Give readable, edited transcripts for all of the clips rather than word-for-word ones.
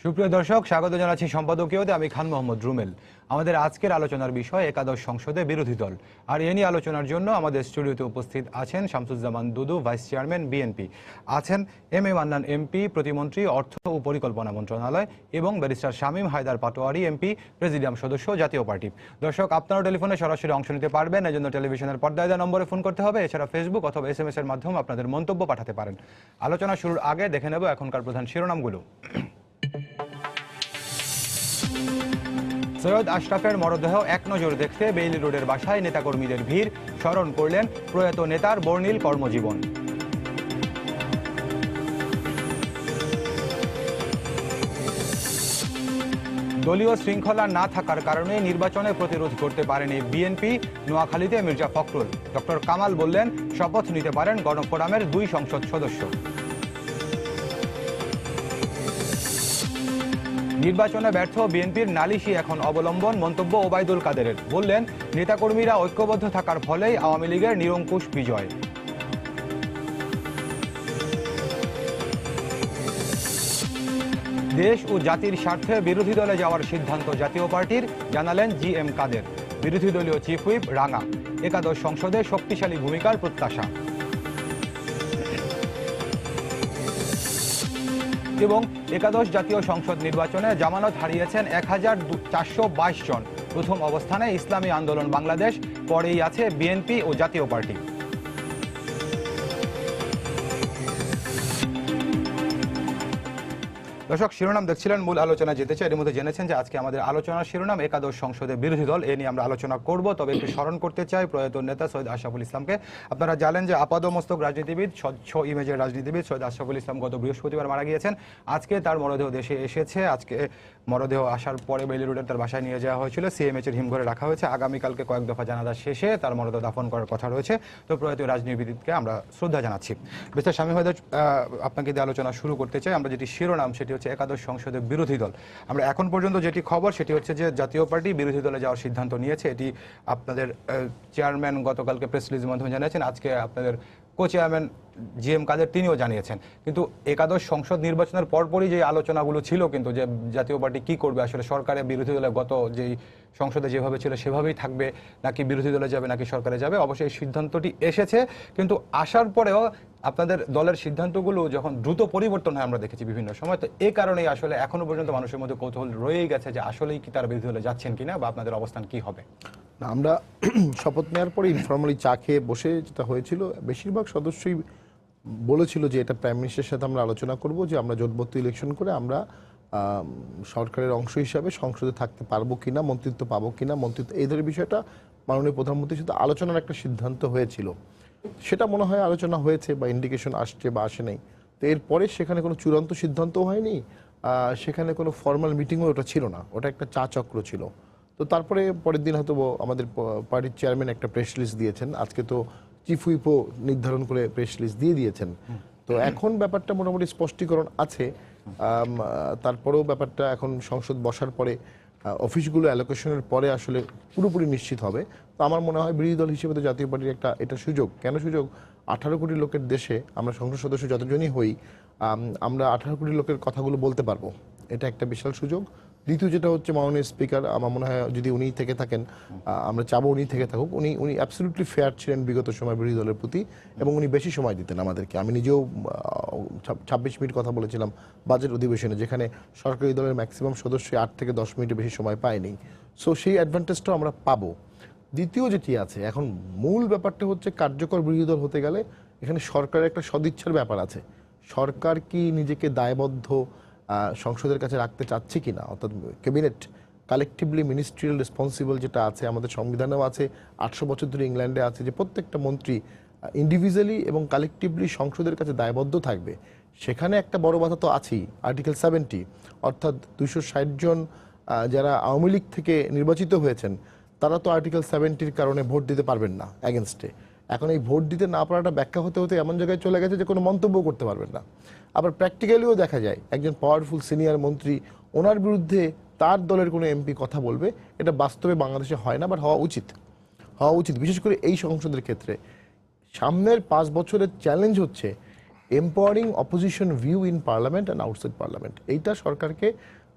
সুপ্রিয় দর্শক, স্বাগত জানাচ্ছি সম্পাদকীয়তে। আমি খান মোহাম্মদ রুমেল। আমাদের আজকের আলোচনার বিষয় একাদশ সংসদে বিরোধী দল। আর এ নিয়ে আলোচনার জন্য আমাদের স্টুডিওতে উপস্থিত আছেন Shamsuzzaman Dudu, vice chairman BNP, আছেন এম এ মান্নান এমপি, প্রতিমন্ত্রী, অর্থ ও পরিকল্পনা মন্ত্রণালয়, এবং barrister Shamim Haider Patwari MP, presidium সদস্য, জাতীয় পার্টি। দর্শক, আপনারাও টেলিফোনে সরাসরি অংশ নিতে পারবেন। এজন্য টেলিভিশনের পর্দায় দেওয়া নম্বরে ফোন করতে হবে। এছাড়া ফেসবুক অথবা SMS এর মাধ্যমে আপনাদের মন্তব্য পাঠাতে পারেন। আলোচনা শুরুর আগে দেখে নেব এখনকার প্রধান শিরোনামগুলো। সৈয়দ আশরাফের মরদেহ এক নজর দেখতে বেইলি রোডের বাসায় নেতাকর্মীদের ভিড়, স্মরণ করলেন প্রয়াত নেতার বর্ণিল কর্মজীবন। দলীয় শৃঙ্খলা না থাকার কারণে নির্বাচনে প্রতিরোধ করতে পারেনি বিএনপি, নোয়াখালীতে মির্জা ফখরুল। ডক্টর কামাল বললেন, শপথ নিতে পারেন গণফোরামের 2 সংসদ সদস্য। নির্বাচনে ব্যর্থ বিএনপির নালিশই এখন অবলম্বন, মন্তব্য ওবায়দুল কাদেরের। বললেন, নেতাকর্মীরা ঐক্যবদ্ধ থাকার ফলেই আওয়ামী লীগের নিরঙ্কুশ বিজয়। দেশ ও জাতির স্বার্থে বিরোধী দলে যাওয়ার সিদ্ধান্ত জাতীয় পার্টির, জানালেন GM কাদের। বিরোধী দলীয় চিফ হুইপ রাঙা। একাদশ সংসদে শক্তিশালী ভূমিকার প্রত্যাশা। এবং একাদশ জাতীয় সংসদ নির্বাচনে জামানত হারিয়েছেন 1422 জন। প্রথম অবস্থানে ইসলামী আন্দোলন বাংলাদেশ, পরেই আছে বিএনপি ও জাতীয় পার্টি। দর্শক, শিরোনাম দেখছিলেন, মূল আলোচনা যেতে চাই। এর মধ্যে জেনেছেন যে আজকে আমাদের আলোচনার শিরোনাম একাদশ সংসদে বিরোধী দল। এ নিয়ে আমরা আলোচনা করব। তবে একটু স্মরণ করতে চাই প্রয়াত নেতা সৈয়দ আশরাফুল ইসলামকে। আপনারা জানেন যে আপাদমস্তক রাজনীতিবিদ, স্বচ্ছ ইমেজের রাজনীতিবিদ সৈয়দ আশরাফুল ইসলাম গত বৃহস্পতিবার মারা গিয়েছেন। আজকে তার মরদেহ দেশে এসেছে। আজকে মরদেহ আসার পরে বেইলি রোডের তার বাসায় নিয়ে যাওয়া হয়েছিল, CMH এর হিমঘরে রাখা হয়েছে। আগামীকালকে কয়েক দফা জানাজা শেষে তার মরদেহ দাফন করার কথা রয়েছে। তো প্রয়াত রাজনীতিবিদকে আমরা শ্রদ্ধা জানাচ্ছি। ব্যারিস্টার শামীম হায়দার, আপনাকে দিয়ে আলোচনা শুরু করতে চাই। আমরা যেটি শিরোনাম সেটি হচ্ছে একাদশ সংসদে বিরোধী দল। আমরা এখন পর্যন্ত যেটি খবর সেটি হচ্ছে যে জাতীয় পার্টি বিরোধী দলে যাওয়ার সিদ্ধান্ত নিয়েছে। এটি আপনাদের চেয়ারম্যান গতকালকে প্রেস রিলিজের মাধ্যমে জানিয়েছেন। আজকে আপনাদের চেয়ারম্যান GM কাদের তিনিও জানিয়েছেন। কিন্তু একাদশ সংসদ নির্বাচনের পরপরই যে আলোচনাগুলো ছিল, কিন্তু যে জাতীয় পার্টি কি করবে, আসলে সরকারের বিরোধী দলে গত যেই সংসদে যেভাবে ছিল সেভাবেই থাকবে, নাকি বিরোধী দলে যাবে, নাকি সরকারে যাবে, অবশ্যই এই সিদ্ধান্তটি এসেছে। কিন্তু আসার পরেও আপনাদের দলের সিদ্ধান্তগুলো যখন দ্রুত পরিবর্তন হয় আমরা দেখেছি বিভিন্ন সময়। তো এই কারণেই আসলে এখনো পর্যন্ত মানুষের মধ্যে কৌতূহল রয়েই গেছে যে আসলেই কি তারা বিরোধী দলে যাচ্ছেন কিনা, বা আপনাদের অবস্থান কি হবে। আমরা শপথ নেওয়ার পরে ইনফর্মালি চা খেয়ে বসে যেটা হয়েছিল, বেশিরভাগ সদস্যই বলেছিল যে এটা প্রাইম মিনিস্টারের সাথে আমরা আলোচনা করব যে আমরা জোটবদ্ধ ইলেকশন করে আমরা সরকারের অংশ হিসাবে সংসদে থাকতে পারবো কিনা, মন্ত্রিত্ব পাবো কিনা, মন্ত্রিত্ব এই ধরনের বিষয়টা মাননীয় প্রধানমন্ত্রীর সাথে আলোচনার একটা সিদ্ধান্ত হয়েছিল। সেটা মনে হয় আলোচনা হয়েছে বা ইন্ডিকেশন আসছে বা আসে নাই। তো এরপরে সেখানে কোনো চূড়ান্ত সিদ্ধান্তও হয়নি, সেখানে কোনো ফর্মাল মিটিংও ওটা ছিল না, ওটা একটা চা চক্র ছিল। তো তারপরে পরের দিন হয়তো আমাদের পার্টির চেয়ারম্যান একটা প্রেস রিলিজ দিয়েছেন। আজকে তো চিফ হুইপও নির্ধারণ করে প্রেস রিলিজ দিয়ে দিয়েছেন। তো এখন ব্যাপারটা মোটামুটি স্পষ্টীকরণ আছে। তারপরেও ব্যাপারটা এখন সংসদ বসার পরে অফিসগুলো অ্যালোকেশনের পরে আসলে পুরোপুরি নিশ্চিত হবে। তো আমার মনে হয় বিরোধী দল হিসেবে তো জাতীয় পার্টির এটা সুযোগ। কেন সুযোগ? 18 কোটি লোকের দেশে আমরা সংসদ সদস্য যতজনই হই, আমরা 18 কোটি লোকের কথাগুলো বলতে পারবো। এটা একটা বিশাল সুযোগ। দ্বিতীয় যেটা হচ্ছে, মাননীয় স্পিকার, আমার মনে হয় যদি উনি থেকে থাকেন, আমরা চাবো উনি থেকে থাকুক। উনি অ্যাবসলিউটলি ফেয়ার ছিলেন বিগত সময় বিরোধী দলের প্রতি, এবং উনি বেশি সময় দিতেন আমাদেরকে। আমি নিজেও 26 মিনিট কথা বলেছিলাম বাজেট অধিবেশনে, যেখানে সরকারি দলের ম্যাক্সিমাম সদস্য 8 থেকে 10 মিনিটের বেশি সময় পায়নি। সো সেই অ্যাডভান্টেজটাও আমরা পাবো। দ্বিতীয় যেটি আছে, এখন মূল ব্যাপারটা হচ্ছে কার্যকর বিরোধী দল হতে গেলে এখানে সরকারের একটা সদিচ্ছার ব্যাপার আছে। সরকার কি নিজেকে দায়বদ্ধ সংসদের কাছে রাখতে চাচ্ছে কিনা, অর্থাৎ ক্যাবিনেট কালেকটিভলি মিনিস্ট্রিয়াল রেসপন্সিবল যেটা আছে, আমাদের সংবিধানেও আছে, 800 বছর ধরে ইংল্যান্ডে আছে, যে প্রত্যেকটা মন্ত্রী ইন্ডিভিজুয়ালি এবং কালেকটিভলি সংসদের কাছে দায়বদ্ধ থাকবে। সেখানে একটা বড় কথা তো আছেই, আর্টিকেল 70, অর্থাৎ 260 জন যারা আওয়ামী লীগ থেকে নির্বাচিত হয়েছেন তারা তো আর্টিকেল 70-র কারণে ভোট দিতে পারবেন না অ্যাগেনস্টে। এখন এই ভোট দিতে না পারাটা ব্যাখ্যা হতে হতে এমন জায়গায় চলে গেছে যে কোনো মন্তব্য করতে পারবেন না। আবার প্র্যাকটিক্যালিও দেখা যায় একজন পাওয়ারফুল সিনিয়র মন্ত্রী, ওনার বিরুদ্ধে তার দলের কোনো এমপি কথা বলবে, এটা বাস্তবে বাংলাদেশে হয় না, বাট হওয়া উচিত, বিশেষ করে এই সংসদের ক্ষেত্রে। সামনের 5 বছরের চ্যালেঞ্জ হচ্ছে empowering opposition view in parliament and outside parliament, এইটা সরকারকে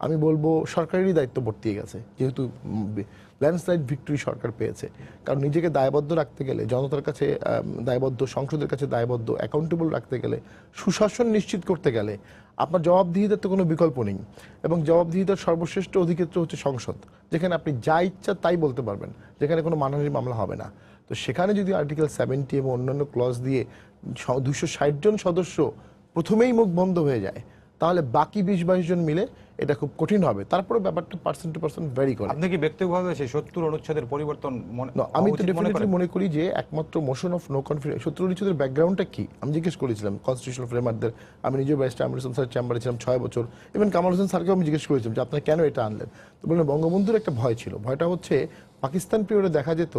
আমি বলবো সরকারেরই দায়িত্ব বর্তিয়ে গেছে, যেহেতু ল্যান্ডস্লাইড ভিক্টরি সরকার পেয়েছে। কারণ নিজেকে দায়বদ্ধ রাখতে গেলে, জনতার কাছে দায়বদ্ধ, সংসদের কাছে দায়বদ্ধ, অ্যাকাউন্টেবল রাখতে গেলে, সুশাসন নিশ্চিত করতে গেলে আপনার জবাবদিহিতার তো কোনো বিকল্প নেই। এবং জবাবদিহিতার সর্বশ্রেষ্ঠ অধিক্ষেত্র হচ্ছে সংসদ, যেখানে আপনি যা ইচ্ছা তাই বলতে পারবেন, যেখানে কোনো মানহানির মামলা হবে না। তো সেখানে যদি আর্টিকেল 70 এবং অন্যান্য ক্লজ দিয়ে 260 জন সদস্য প্রথমেই মুখ বন্ধ হয়ে যায়, তাহলে বাকি 20-22 জন মিলে এটা খুব কঠিন হবে। তারপরে ব্যাপারটা পার্সন টু পার্সন ভ্যারি করে। আপনি কি ব্যক্তিগতভাবে সেই 70 অনুচ্ছেদের পরিবর্তন আমি তো ডেফিনেটলি মনে করি যে একমাত্র মোশন অফ নো কনফিডেন্স, 70 অনুচ্ছেদের ব্যাকগ্রাউন্ডটা কি আমি জিজ্ঞেস করেছিলাম কনস্টিটিউশনাল ফ্রেমারদের। আমি নিজেও ব্যারিস্টার আমির হোসেন স্যার চেম্বারে ছিলাম 6 বছর, ইভেন কামাল হোসেন স্যারকেও আমি জিজ্ঞেস করেছিলাম যে আপনারা কেন এটা আনলেন। তো বললেন বঙ্গবন্ধুর একটা ভয় ছিল। ভয়টা হচ্ছে পাকিস্তান পিরিয়ডে দেখা যেত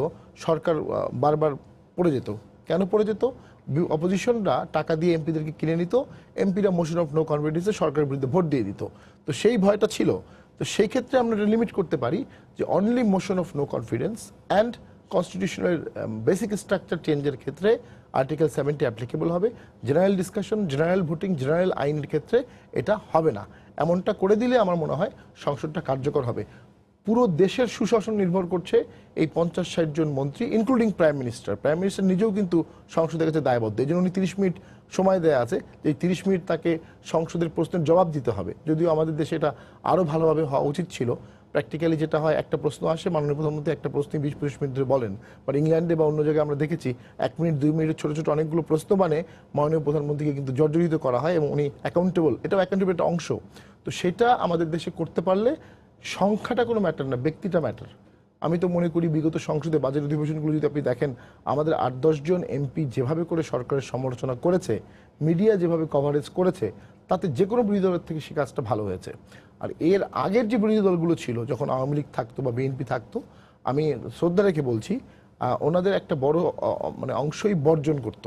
সরকার বারবার পড়ে যেত। কেন পড়ে যেত? অপোজিশনরা টাকা দিয়ে এমপিদেরকে কিনে নিত, এমপিরা মোশন অফ নো কনফিডেন্সে সরকারের বিরুদ্ধে ভোট দিয়ে দিত। তো সেই ভয়টা ছিল। তো সেই ক্ষেত্রে আমরা লিমিট করতে পারি যে only motion of no confidence and কনস্টিটিউশনের বেসিক স্ট্রাকচার চেঞ্জের ক্ষেত্রে আর্টিকেল 70 অ্যাপ্লিকেবল হবে। General discussion, general voting, general আইনের ক্ষেত্রে এটা হবে না। এমনটা করে দিলে আমার মনে হয় সংসদটা কার্যকর হবে। পুরো দেশের সুশাসন নির্ভর করছে এই 50-60 জন মন্ত্রী, including prime minister. Prime minister নিজেও কিন্তু সংসদের কাছে দায়বদ্ধ। এই জন্য উনি 30 মিনিট সময় দেওয়া আছে, যে 30 মিনিট তাকে সংসদের প্রশ্নের জবাব দিতে হবে। যদিও আমাদের দেশে এটা আরও ভালোভাবে হওয়া উচিত ছিল। প্র্যাকটিক্যালি যেটা হয়, একটা প্রশ্ন আসে, মাননীয় প্রধানমন্ত্রী একটা প্রশ্নে 20-25 মিনিট ধরে বলেন। বাট ইংল্যান্ডে বা অন্য জায়গায় আমরা দেখেছি 1 মিনিট 2 মিনিটের ছোটো ছোটো অনেকগুলো প্রশ্ন মানে মাননীয় প্রধানমন্ত্রীকে কিন্তু জর্জরিত করা হয় এবং উনি অ্যাকাউন্টেবল, এটাও অ্যাকাউন্টেবল একটা অংশ। তো সেটা আমাদের দেশে করতে পারলে সংখ্যাটা কোনো ম্যাটার না, ব্যক্তিটা ম্যাটার। আমি তো মনে করি বিগত সংসদে বাজেট অধিবেশনগুলো যদি আপনি দেখেন, আমাদের 8-10 জন এমপি যেভাবে করে সরকারের সমালোচনা করেছে, মিডিয়া যেভাবে কভারেজ করেছে, তাতে যে কোনো বিরোধী দলের থেকে সে কাজটা ভালো হয়েছে। আর এর আগের যে বিরোধী দলগুলো ছিল, যখন আওয়ামী লীগ থাকতো বা বিএনপি থাকতো, আমি শ্রদ্ধা রেখে বলছি, ওনাদের একটা বড় মানে অংশই বর্জন করত,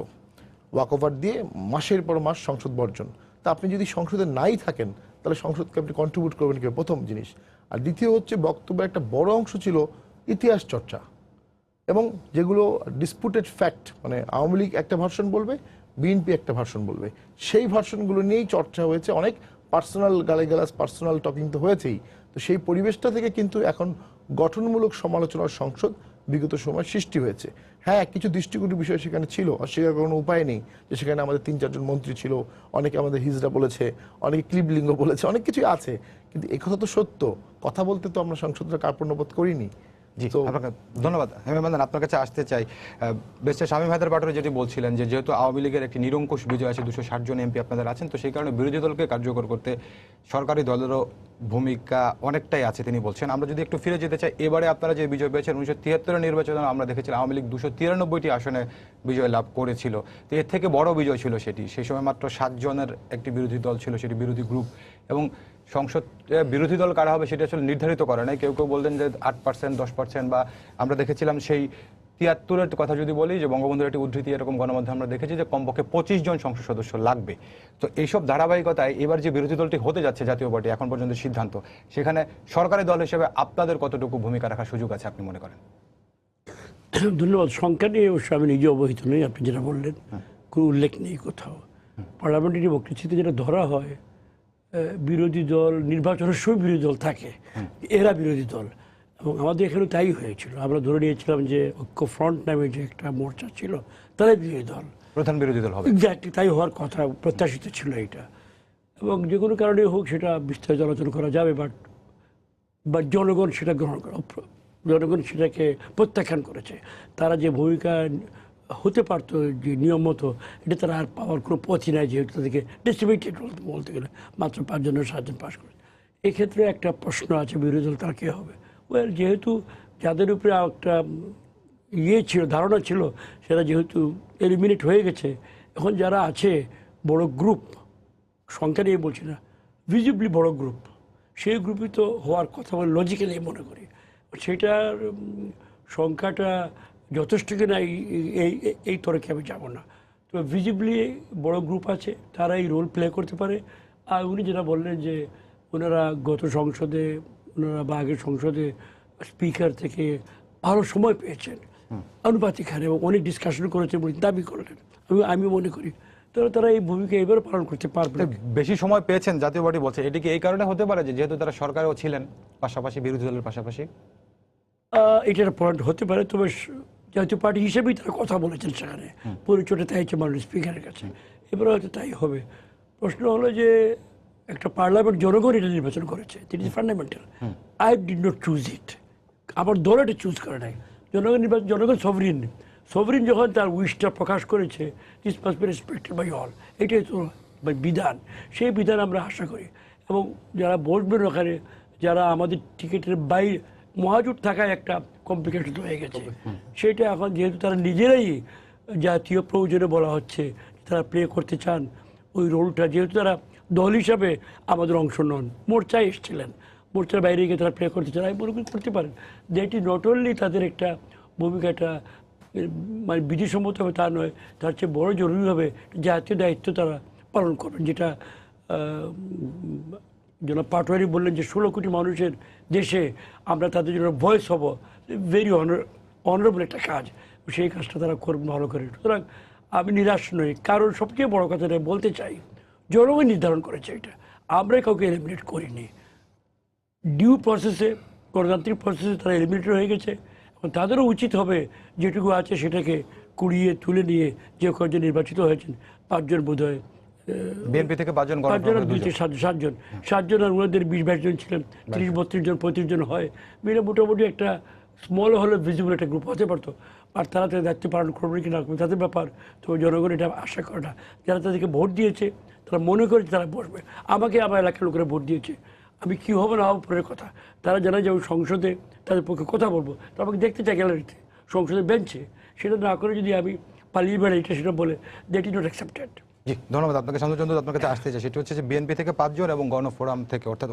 ওয়াকওভার দিয়ে মাসের পর মাস সংসদ বর্জন। তা আপনি যদি সংসদে নাই থাকেন, তাহলে সংসদকে আপনি কন্ট্রিবিউট করবেন কি? প্রথম জিনিস। আর দ্বিতীয় হচ্ছে, বক্তব্যের একটা বড় অংশ ছিল ইতিহাস চর্চা, এবং যেগুলো ডিসপুটেড ফ্যাক্ট, মানে আওয়ামী লীগ একটা ভার্সন বলবে, বিএনপি একটা ভার্সন বলবে, সেই ভার্সনগুলো নিয়েই চর্চা হয়েছে। অনেক পার্সোনাল গালাগালাজ, পার্সোনাল টকিং তো হয়েছেই। তো সেই পরিবেশটা থেকে কিন্তু এখন গঠনমূলক সমালোচনার সংসদ বিগত সময় সৃষ্টি হয়েছে। হ্যাঁ, কিছু দৃষ্টিকটু বিষয় সেখানে ছিল, অস্বীকার কোনো উপায় নেই যে সেখানে আমাদের 3-4 জন মন্ত্রী ছিল, অনেকে আমাদের হিজড়া বলেছে, অনেকে ক্লিবলিঙ্গ বলেছে, অনেক কিছুই আছে। কিন্তু একথা তো সত্য, কথা বলতে তো আমরা সংসদটা কার্পণ্যবোধ করিনি। জি, আপনাকে ধন্যবাদ। হেমেন্দ্র, আপনার কাছে আসতে চাই। বেস্টার শামীম হায়দার পাটোয়ারি যেটি বলছিলেন যে যেহেতু আওয়ামী লীগের একটি নিরঙ্কুশ বিজয় আছে, 260 জন এমপি আপনাদের আছেন, তো সেই কারণে বিরোধী দলকে কার্যকর করতে সরকারি দলেরও ভূমিকা অনেকটাই আছে তিনি বলছেন। আমরা যদি একটু ফিরে যেতে চাই, এবারে আপনারা যে বিজয় পেয়েছেন, 1973 নির্বাচনে আমরা দেখেছিলাম আওয়ামী লীগ 293টি আসনে বিজয় লাভ করেছিল। তো এর থেকে বড় বিজয় ছিল সেটি। সেই সময় মাত্র 7 জনের একটি বিরোধী দল ছিল, সেটি বিরোধী গ্রুপ। এবং সংসদ বিরোধী দল কারা হবে সেটা আসলে নির্ধারিত করে নাই। কেউ কেউ বললেন যে 8%, 10%, বা আমরা দেখেছিলাম সেই 73-এর কথা যদি বলি, যে বঙ্গবন্ধুর একটি উদ্ধৃতি এরকম গণমাধ্যমে আমরা দেখেছি যে কমপক্ষে 25 জন সংসদ সদস্য লাগবে। তো এইসব ধারাবাহিকতায় এবার যে বিরোধী দলটি হতে যাচ্ছে জাতীয় পার্টি, এখন পর্যন্ত সিদ্ধান্ত, সেখানে সরকারি দল হিসেবে আপনাদের কতটুকু ভূমিকা রাখার সুযোগ আছে আপনি মনে করেন? ধন্যবাদ। সংখ্যা নিয়ে অবশ্য আমি নিজে অবহিত নই। আপনি যেটা বললেন, কোনো উল্লেখ নেই কোথাও। পার্লামেন্টারি বক্তৃতাতে যেটা ধরা হয়, বিরোধী দল নির্বাচনের সময় বিরোধী দল থাকে, এরা বিরোধী দল। এবং আমাদের এখানে তাই হয়েছিল। আমরা ধরে নিয়েছিলাম যে ঐক্য ফ্রন্ট নামে যে একটা মোর্চা ছিল, তারাই বিরোধী দল, প্রধান বিরোধী দল হবে। এক্স্যাক্টলি তাই হওয়ার কথা, প্রত্যাশিত ছিল এটা। এবং যে কোনো কারণে হোক সেটা বিস্তারিত আলোচনা করা যাবে, বাট জনগণ সেটা গ্রহণ করে, জনগণ সেটাকে প্রত্যাখ্যান করেছে। তারা যে ভূমিকা হতে পারতো যে নিয়ম মতো, এটা তারা আর পাওয়ার কোনো পথই নাই, যেহেতু তাদেরকে ডিস্ট্রিবিউটেড বলতে গেলে মাত্র 5 জনের 7 জন পাশ করে। এক্ষেত্রে একটা প্রশ্ন আছে, বিরোধী দল তারা কে হবে? ওয়েল, যেহেতু যাদের উপরে একটা ছিল, ধারণা ছিল, সেটা যেহেতু এলিমিনেট হয়ে গেছে, এখন যারা আছে বড় গ্রুপ, সংখ্যা নিয়ে বলছি না, ভিজিবলি বড় গ্রুপ, সেই গ্রুপই তো হওয়ার কথা বলে লজিক্যালি মনে করি। সেটার সংখ্যাটা যথেষ্ট কিনা এই তরকে আমি যাব না। তো ভিজিবলি বড় গ্রুপ আছে, তারা এই রোল প্লে করতে পারে। আর উনি যেটা বললেন যে ওনারা গত সংসদে, ওনারা বা আগের সংসদে স্পিকার থেকে ভালো সময় পেয়েছেন আনুপাতিক হারে, এবং অনেক ডিসকাশন করেছেন বলে দাবি করলেন। আমি মনে করি তারা এই ভূমিকা এবার পালন করতে পারবে না। বেশি সময় পেয়েছেন জাতীয় পার্টি বলছে, এটি কি এই কারণে হতে পারে যে যেহেতু তারা সরকারেও ছিলেন পাশাপাশি বিরোধী দলের পাশাপাশি? এটা একটা পয়েন্ট হতে পারে, তবে জাতীয় পার্টি হিসেবেই তারা কথা বলেছেন, সেখানে পরিচয়টা চাইছে মাননীয় স্পিকারের কাছে, এবারে হয়তো তাই হবে। প্রশ্ন হলো যে একটা পার্লামেন্ট জনগণ এটা নির্বাচন করেছে, it is fundamental. I did not choose ইট, আমার দল এটা চুজ করে নাই। জনগণ নির্বাচন, জনগণ সভরিন, সভরিন যখন তার উইশটা প্রকাশ করেছে, this must be respected by all, এটাই তো বিধান। সেই বিধান আমরা আশা করি, এবং যারা বসবেন ওখানে, যারা আমাদের টিকিটের বাইরে, মহাজোট থাকায় একটা কমপ্লিকেটেড হয়ে গেছে সেটা এখন, যেহেতু তারা নিজেরাই জাতীয় প্রয়োজনে বলা হচ্ছে তারা প্লে করতে চান ওই রোলটা, যেহেতু তারা দল হিসাবে আমাদের অংশ নন, মোর্চায় এসেছিলেন, মোর্চার বাইরে গিয়ে তারা প্লে করতে চান, আমি মনে করি করতে পারেন। দ্যাট ইজ নট অনলি তাদের একটা ভূমিকাটা মানে বিধিসম্মত হবে তা নয়, তার চেয়ে বড় জরুরি হবে জাতীয় দায়িত্ব তারা পালন করবেন, যেটা জনাব পাটোয়ারি বললেন যে 16 কোটি মানুষের দেশে আমরা তাদের জন্য ভয়েস হব, ভেরি অনারেবল একটা কাজ, সেই কাজটা তারা করবেন ভালো করে। সুতরাং আমি নিরাশ নই, কারণ সবচেয়ে বড় কথাটা বলতে চাই, জনগণ নির্ধারণ করেছে এটা, আমরা কাউকে এলিমিনেট করিনি। ডিউ প্রসেসে, গণতান্ত্রিক প্রসেসে তারা এলিমিনেটেড হয়ে গেছে, এখন তাদেরও উচিত হবে যেটুকু আছে সেটাকে কুড়িয়ে তুলে নিয়ে যে কয়েকজন নির্বাচিত হয়েছেন, 5 জন বোধ হয়, বিএনপি থেকে 5 জন, 5 জন আর 2 থেকে 7 জন, 7 জন, আর ওনাদের 20-22 জন ছিলেন, 30-32 জন 35 জন হয় মিলে মোটামুটি একটা স্মল হলে ভিজিবল একটা গ্রুপ হতে পারতো। আর তারা তাদের দায়িত্ব পালন করবে কি না তাদের ব্যাপার, তো জনগণ এটা আশা করে না। যারা তাদেরকে ভোট দিয়েছে তারা মনে করেছে তারা বসবে, আমাকে আমার এলাকার লোকেরা ভোট দিয়েছে, আমি কী হবে না হবো পরের কথা, তারা জানে যে আমি সংসদে তাদের পক্ষে কথা বলবো, তো আমাকে দেখতে চাই গ্যালারিতে, সংসদের বেঞ্চে, সেটা না করে যদি আমি পালিয়ে বেড়াই এটা সেটা বলে, দ্যাট ইজ নট অ্যাকসেপ্টেড। জি ধন্যবাদ আপনাকে। শান্তচন্দ্র, আপনার কাছে আসতে চাই, সেটি হচ্ছে যে বিএনপি থেকে 5 জন এবং গণফোরাম থেকে অর্থাৎ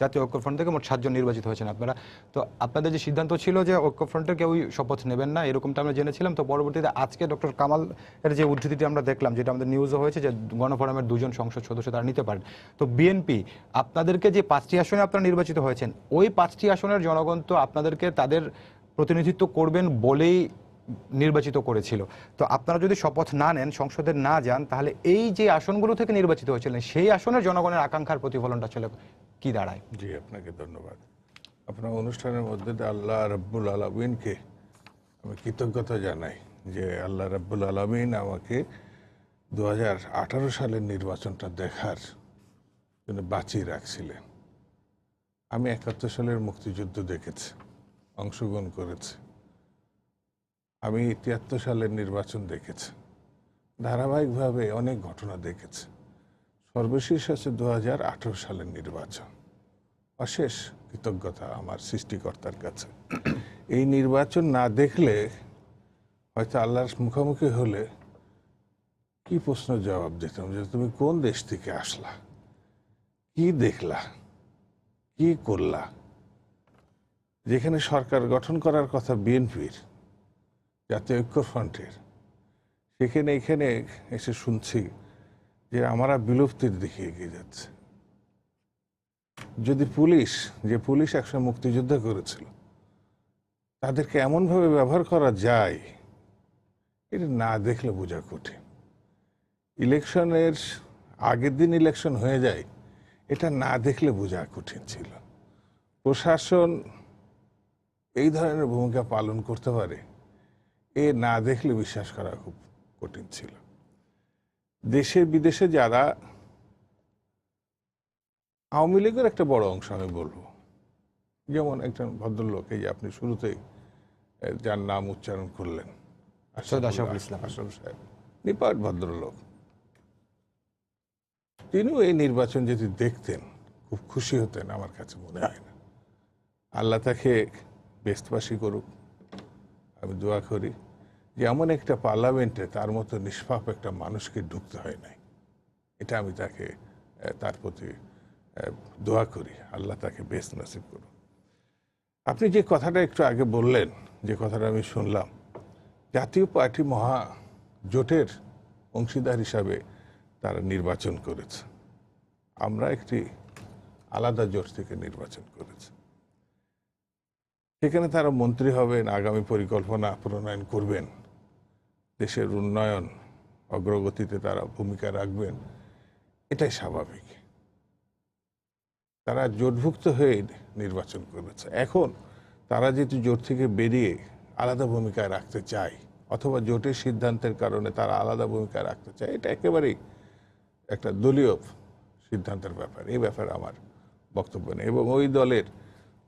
জাতীয় ঐক্যফ্রন্ট থেকে মোট 7 জন নির্বাচিত হয়েছেন আপনারা। তো আপনাদের যে সিদ্ধান্ত ছিল যে ঐক্যফ্রন্টের কেউই শপথ নেবেন না, এরকমটা আমরা জেনেছিলাম। তো পরবর্তীতে আজকে ডক্টর কামাল এর যে উদ্ধৃতিটি আমরা দেখলাম, যেটা আমাদের নিউজও হয়েছে, যে গণফোরামের 2 জন সংসদ সদস্য তারা নিতে পারেন। তো বিএনপি আপনাদেরকে যে 5টি আসনে আপনারা নির্বাচিত হয়েছেন, ওই 5টি আসনের জনগণ তো আপনাদেরকে তাদের প্রতিনিধিত্ব করবেন বলেই নির্বাচিত করেছিল। তো আপনারা যদি শপথ না নেন, সংসদে না যান, তাহলে এই যে আসনগুলো থেকে নির্বাচিত হয়েছিলেন সেই আসনের জনগণের আকাঙ্ক্ষার প্রতিফলনটা ছিল কি দাঁড়ায়? জি, আপনাকে ধন্যবাদ। আপনার অনুষ্ঠানের মধ্যে দিয়ে আল্লাহ রাব্বুল আলামিনকে আমি কৃতজ্ঞতা জানাই যে আল্লাহ রাব্বুল আলামিন আমাকে 2018 সালের নির্বাচনটা দেখার জন্য বাঁচিয়ে রাখছিলেন। আমি 71 সালের মুক্তিযুদ্ধ দেখেছি, অংশগ্রহণ করেছি। আমি 73 সালের নির্বাচন দেখেছি, ধারাবাহিকভাবে অনেক ঘটনা দেখেছি। সর্বশেষ আছে 2018 সালের নির্বাচন। অশেষ কৃতজ্ঞতা আমার সৃষ্টিকর্তার কাছে। এই নির্বাচন না দেখলে হয়তো আল্লাহর মুখোমুখি হলে কি প্রশ্ন জবাব দিতাম যে তুমি কোন দেশ থেকে আসলা, কি দেখলা, কি করলা। যেখানে সরকার গঠন করার কথা বিএনপির, জাতীয় ঐক্যফ্রন্টের, সেখানে এখানে এসে শুনছি যে আমরা বিলুপ্তির দিকে এগিয়ে যাচ্ছে। যদি পুলিশ একসময় মুক্তিযুদ্ধ করেছিল, তাদেরকে এমনভাবে ব্যবহার করা যায়, এটা না দেখলে বোঝা কঠিন। ইলেকশনের আগের দিন ইলেকশন হয়ে যায়, এটা না দেখলে বোঝা কঠিন ছিল। প্রশাসন এই ধরনের ভূমিকা পালন করতে পারে, এ না দেখলে বিশ্বাস করা খুব কঠিন ছিল। দেশে বিদেশে যারা, আওয়ামী লীগের একটা বড় অংশ আমি বলবো, যেমন একজন ভদ্রলোক, এই যে আপনি শুরুতেই যার নাম উচ্চারণ করলেন, সৈয়দ আশরাফুল ইসলাম সাহেব, নিপাট ভদ্রলোক, তিনিও এই নির্বাচন যদি দেখতেন খুব খুশি হতেন আমার কাছে মনে হয় না। আল্লাহ তাকে বেস্তবাসী করুক। আমি দোয়া করি যে এমন একটা পার্লামেন্টে তার মতো নিষ্পাপ একটা মানুষকে ঢুকতে হয় নাই। এটা আমি তার প্রতি দোয়া করি, আল্লাহ তাকে বেস্ট নসিব করুন। আপনি যে কথাটা একটু আগে বললেন, যে কথাটা আমি শুনলাম, জাতীয় পার্টি মহা জোটের অংশীদার হিসাবে তারা নির্বাচন করেছে, আমরা একটি আলাদা জোট থেকে নির্বাচন করেছি। সেখানে তারা মন্ত্রী হবেন, আগামী পরিকল্পনা প্রণয়ন করবেন, দেশের উন্নয়ন অগ্রগতিতে তারা ভূমিকা রাখবেন, এটাই স্বাভাবিক। তারা জোটভুক্ত হয়ে নির্বাচন করেছে। এখন তারা যেহেতু জোট থেকে বেরিয়ে আলাদা ভূমিকা রাখতে চায়, অথবা জোটের সিদ্ধান্তের কারণে তারা আলাদা ভূমিকা রাখতে চায়, এটা একেবারেই একটা দলীয় সিদ্ধান্তের ব্যাপার। এই ব্যাপারে আমার বক্তব্য নেই। এবং ওই দলের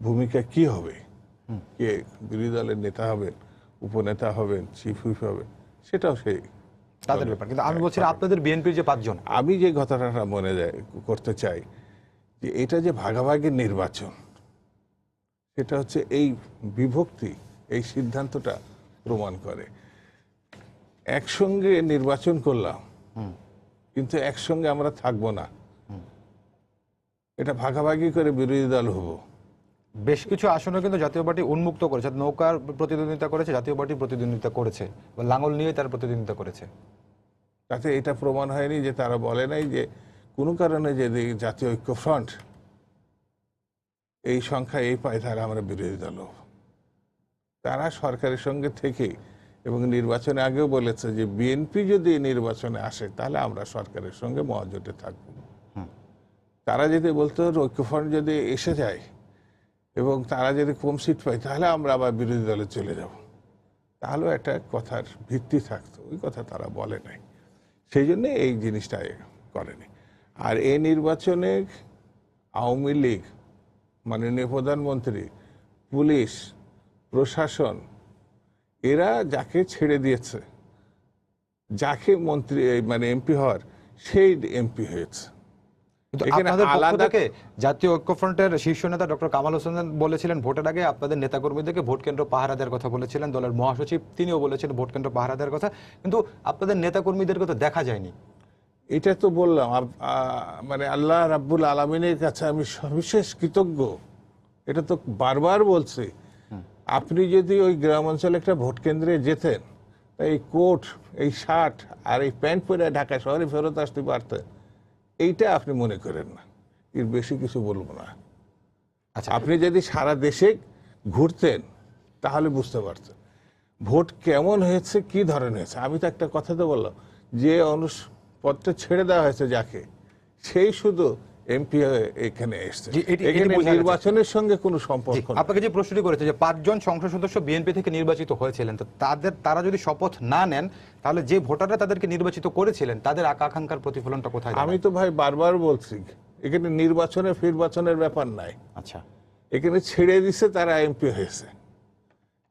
ভূমিকা কি হবে, কে বিরোধী দলের নেতা হবেন, উপনেতা হবেন, চিফ হুইপ হবেন, সেটাও সেই তাদের ব্যাপার। কিন্তু আমি বলছিলাম আপনাদের বিএনপির যে 5 জন, আমি যে কথাটা মনে করতে চাই যে এটা যে ভাগাভাগির নির্বাচন, সেটা হচ্ছে এই বিভক্তি, এই সিদ্ধান্তটা প্রমাণ করে। একসঙ্গে নির্বাচন করলাম কিন্তু একসঙ্গে আমরা থাকবো না, এটা ভাগাভাগি করে বিরোধী দল হব। বেশ কিছু আসনে কিন্তু জাতীয় পার্টি উন্মুক্ত করেছে, নৌকার প্রতিদ্বন্দ্বিতা করেছে, জাতীয় পার্টি প্রতিদ্বন্দ্বিতা করেছে, বা লাঙ্গল নিয়ে তার প্রতিদ্বন্দ্বিতা করেছে। তাতে এটা প্রমাণ হয়নি যে তারা বলে নাই যে কোনো কারণে যদি জাতীয় ঐক্যফ্রন্ট এই সংখ্যা এই পায় তাহলে আমরা বিরোধী দল হব। তারা সরকারের সঙ্গে থেকে এবং নির্বাচনে আগেও বলেছে যে বিএনপি যদি নির্বাচনে আসে তাহলে আমরা সরকারের সঙ্গে মহাজোটে থাকব। তারা যদি বলতো ঐক্যফ্রন্ট যদি এসে যায় এবং তারা যদি কম সিট পায় তাহলে আমরা আবার বিরোধী দলে চলে যাব, তাহলেও একটা কথার ভিত্তি থাকতো। ওই কথা তারা বলে নাই, সেই জন্য এই জিনিসটা করেনি। আর এই নির্বাচনে আওয়ামী লীগ, মাননীয় প্রধানমন্ত্রী, পুলিশ, প্রশাসন, এরা যাকে ছেড়ে দিয়েছে, যাকে মন্ত্রী মানে এমপি হওয়ার, সেই এমপি হয়েছে। কিন্তু এখানে আপনাদের পক্ষ আলাদা থেকে জাতীয় ঐক্যফ্রন্টের শীর্ষ নেতা ডক্টর কামাল হোসেন বলেছিলেন ভোটের আগে আপনাদের নেতাকর্মীদেরকে ভোট কেন্দ্র পাহারা দেওয়ার কথা বলেছিলেন। দলের মহাসচিব তিনিও বলেছিলেন ভোট কেন্দ্র পাহারা দেওয়ার কথা, কিন্তু আপনাদের নেতাকর্মীদেরকে তো দেখা যায়নি। এটা তো বললাম, মানে আল্লাহ রাব্বুল আলামিনের কাছে আমি সবিশেষ কৃতজ্ঞ। এটা তো বারবার বলছি, আপনি যদি ওই গ্রাম অঞ্চলে একটা ভোট কেন্দ্রে যেতেন, এই কোট, এই শার্ট আর এই প্যান্ট পরে ঢাকা শহরে ফেরত আসতে পারতেন, এইটা আপনি মনে করেন না। এর বেশি কিছু বলবো না। আচ্ছা, আপনি যদি সারা দেশে ঘুরতেন তাহলে বুঝতে পারতেন ভোট কেমন হয়েছে, কি ধরনের হয়েছে। আমি তো একটা কথা তো বললাম, যে পদটা ছেড়ে দেওয়া হয়েছে যাকে, সেই শুধু এমপি এখানে এসছে, জি, এটি এখানে বোঝা গেছে। নির্বাচনের সঙ্গে কোনো সম্পর্ক নেই। আপনাকে যে প্রশ্নটি করেছে যে 5 জন সংসদ সদস্য বিএনপি থেকে নির্বাচিত হয়েছিলেন, তো তারা যদি শপথ না নেন তাহলে যে ভোটাররা তাদেরকে নির্বাচিত করেছিলেন তাদের আকাঙ্ক্ষার প্রতিফলনটা কোথায়? আমি তো ভাই বারবার বলছি, এখানে নির্বাচনের ব্যাপার নাই। আচ্ছা, এখানে ছেড়ে দিছে, তারা এমপি হয়েছে,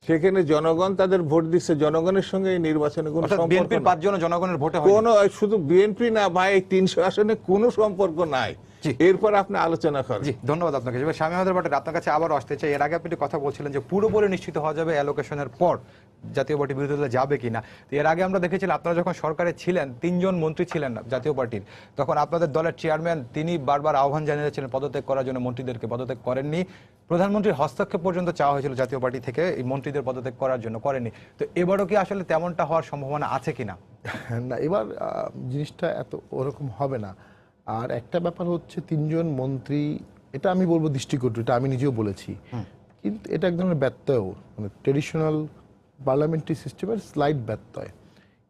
সেখানে জনগণ তাদের ভোট দিচ্ছে, জনগণের সঙ্গে এই নির্বাচনে কোনো সম্পর্ক বিএনপির 5 জন জনগণের ভোটে হয় কোনো, শুধু বিএনপি না ভাই, 300 আসনে কোনো সম্পর্ক নাই। জি। এরপর আপনি আলোচনা করেন। জি, ধন্যবাদ আপনাকে। স্বামী আমাদের বাটে আপনার কাছে আবার আসতে চাই। এর আগে আপনি কথা বলছিলেন যে পুরোপুরি নিশ্চিত হওয়া যাবে অ্যালোকেশনের পর জাতীয় পার্টি বিরোধী দলে যাবে কিনা। তো এর আগে আমরা দেখেছিলাম আপনারা যখন সরকারে ছিলেন, 3 জন মন্ত্রী ছিলেন জাতীয় পার্টির, তখন আপনাদের দলের চেয়ারম্যান তিনি বারবার আহ্বান জানিয়েছিলেন পদত্যাগ করার জন্য, মন্ত্রীদেরকে পদত্যাগ করেননি। প্রধানমন্ত্রীর হস্তক্ষেপ পর্যন্ত চাওয়া হয়েছিল জাতীয় পার্টি থেকে এই মন্ত্রীদের পদত্যাগ করার জন্য, করেনি। তো এবারও কি আসলে তেমনটা হওয়ার সম্ভাবনা আছে কিনা? না, এবার জিনিসটা এত ওরকম হবে না। আর একটা ব্যাপার হচ্ছে 3 জন মন্ত্রী, এটা আমি বলবো দৃষ্টিকটু, এটা আমি নিজেও বলেছি, কিন্তু এটা এক ধরনের ব্যত্যয়, মানে ট্রেডিশনাল পার্লামেন্টারি সিস্টেমের স্লাইড ব্যত্যয়।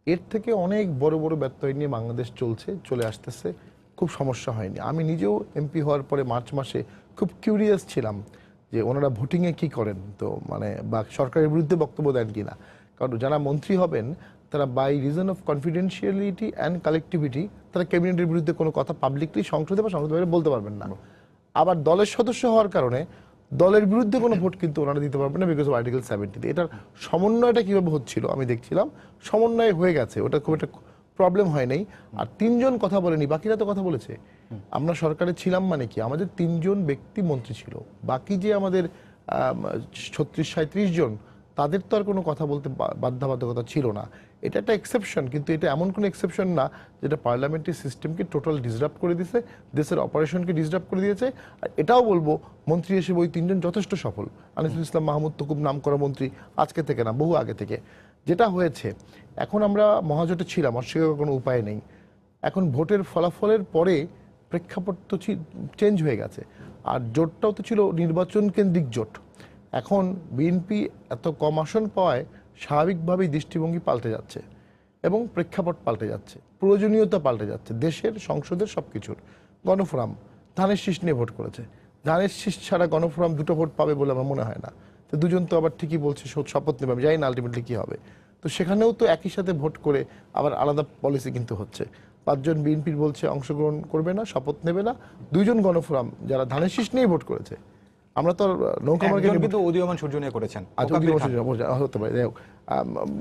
এর থেকে অনেক বড় বড় ব্যত্যয় নিয়ে বাংলাদেশ চলে আসতেছে, খুব সমস্যা হয়নি। আমি নিজেও এমপি হওয়ার পরে মার্চ মাসে খুব কিউরিয়াস ছিলাম যে ওনারা ভোটিংয়ে কি করেন, তো মানে বা সরকারের বিরুদ্ধে বক্তব্য দেন কিনা। কারণ যারা মন্ত্রী হবেন তারা by reason of confidentiality and collectivity তারা ক্যাবিনেটের বিরুদ্ধে কোনো কথা পাবলিকলি সংসদে বা সংসদের বাইরে বলতে পারবেন না। আবার দলের সদস্য হওয়ার কারণে দলের বিরুদ্ধে কোনো ভোট কিন্তু ওনারা দিতে পারবেন না বিকজ অফ আর্টিকেল 70। এটার সমন্বয়টা কীভাবে হচ্ছিল আমি দেখছিলাম, সমন্বয় হয়ে গেছে, ওটা খুব একটা প্রবলেম হয় নাই। আর 3 জন কথা বলেনি, বাকিরা তো কথা বলেছে। আমরা সরকারে ছিলাম মানে কি, আমাদের 3 জন ব্যক্তি মন্ত্রী ছিল, বাকি যে আমাদের 36-37 জন, তাদের তো আর কোনো কথা বলতে বাধ্যবাধকতা ছিল না। এটা একটা এক্সেপশন, কিন্তু এটা এমন কোনো এক্সেপশন না যেটা পার্লামেন্টারি সিস্টেমকে টোটাল ডিসরাপ্ট করে দিয়েছে, দেশের অপারেশনকে ডিসরাপ্ট করে দিয়েছে। আর এটাও বলবো মন্ত্রী হিসেবে ওই 3 জন যথেষ্ট সফল। আনিসুল ইসলাম মাহমুদ তো খুব নাম করা মন্ত্রী, আজকে থেকে না, বহু আগে থেকে। যেটা হয়েছে, এখন আমরা মহাজোটে ছিলাম, অস্বীকার কোনো উপায় নেই। এখন ভোটের ফলাফলের পরে প্রেক্ষাপট তো চেঞ্জ হয়ে গেছে, আর জোটটাও তো ছিল নির্বাচন কেন্দ্রিক জোট। এখন বিএনপি এত কম আসন পাওয়ায় স্বাভাবিকভাবেই দৃষ্টিভঙ্গি পাল্টে যাচ্ছে। এবং প্রেক্ষাপট পাল্টে যাচ্ছে, প্রয়োজনীয়তা পাল্টে যাচ্ছে, দেশের সংসদের সবকিছুর। গণফোরাম ধানের শীষ নিয়ে ভোট করেছে, ধানের শীষ ছাড়া গণফোরাম 2টো ভোট পাবে বলে আমার মনে হয় না। তো দুজন তো আবার ঠিকই বলছে শপথ নেবে, আমি জানি না আলটিমেটলি কি হবে। তো সেখানেও তো একই সাথে ভোট করে আবার আলাদা পলিসি কিন্তু হচ্ছে। 5 জন বিএনপির বলছে অংশগ্রহণ করবে না, শপথ নেবে না। 2 জন গণফোরাম যারা ধানের শীষ নিয়ে ভোট করেছে। আমরা তো নৌকা মার্কেট একজন কিন্তু উদীয়মান সূর্য নিয়ে করেছেন। আচ্ছা, ওকাবির খান। হতে পারে, যাই হোক,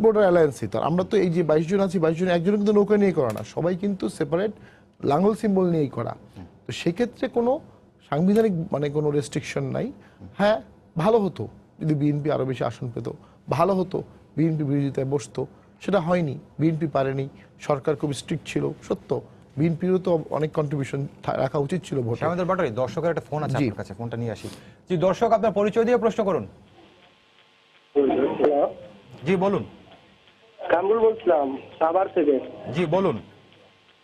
বর্ডার অ্যালায়েন্সই তো। আমরা তো এই যে 22 জন আছি, 22 জন একজন কিন্তু নৌকা নিয়ে করা না, সবাই কিন্তু সেপারেট লাঙ্গল সিম্বল নিয়েই করা। তো সেক্ষেত্রে কোনো সাংবিধানিক মানে কোনো রেস্ট্রিকশন নাই। হ্যাঁ, ভালো হতো যদি বিএনপি আরো বেশি আসন পেত, ভালো হতো বিএনপি বিরোধিতায় বসতো। সেটা হয়নি, বিএনপি পারেনি, সরকার খুব স্ট্রিক্ট ছিল সত্য, বিএনপিরও তো অনেক কন্ট্রিবিউশন রাখা উচিত ছিল ভোটে। শ্যামেন্দ্র পাটোয়ারি, দর্শকের একটা ফোন আছে জি। আপনার কাছে, ফোনটা নিয়ে আসি। জি দর্শক, আপনার পরিচয় দিয়ে প্রশ্ন করুন। হ্যালো, জি বলুন। কামরুল বলছিলাম সাভার থেকে। জি বলুন।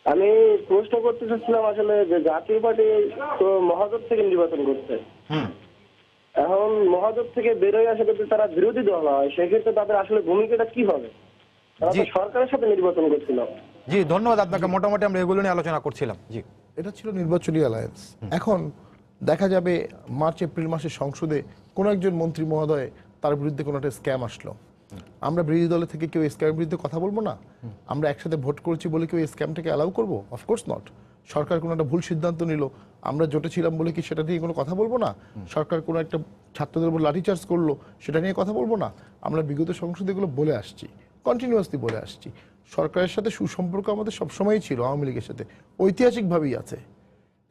আমি প্রশ্ন করতে চাচ্ছিলাম আসলে যে জাতীয় পার্টি তো মহাজোট থেকে নির্বাচন করছে, হুম। এখন মহাজোট থেকে বেরোয় আসে যদি তারা বিরোধী দল হয় সেক্ষেত্রে তাদের আসলে ভূমিকাটা কি হবে? তারা তো জি। সরকারের সাথে নির্বাচন করছিল। জি ধন্যবাদ আপনাকে, মোটামুটি আমরা এগুলো নিয়ে আলোচনা করছিলাম। জি। এটা ছিল নির্বাচনী অ্যালায়েন্স। এখন দেখা যাবে মার্চ এপ্রিল মাসে সংসদে কোনো একজন মন্ত্রী মহোদয় তার বিরুদ্ধে কোনো একটা স্ক্যাম আসলো, আমরা বিরোধী দলের থেকে কেউ স্ক্যামের বিরুদ্ধে কথা বলবো না? আমরা একসাথে ভোট করেছি বলে কেউ এই স্ক্যামটাকে অ্যালাউ করবো? Of course not. সরকার কোনো একটা ভুল সিদ্ধান্ত নিল, আমরা জোটে ছিলাম বলে কি সেটা নিয়ে কোনো কথা বলবো না? সরকার কোনো একটা ছাত্রদের উপর লাঠিচার্জ করলো, সেটা নিয়ে কথা বলবো না? আমরা বিগত সংসদে এগুলো বলে আসছি, কন্টিনিউয়াসলি বলে আসছি। সরকারের সাথে সুসম্পর্ক আমাদের সবসময়ই ছিল, আওয়ামী লীগের সাথে ঐতিহাসিকভাবেই আছে,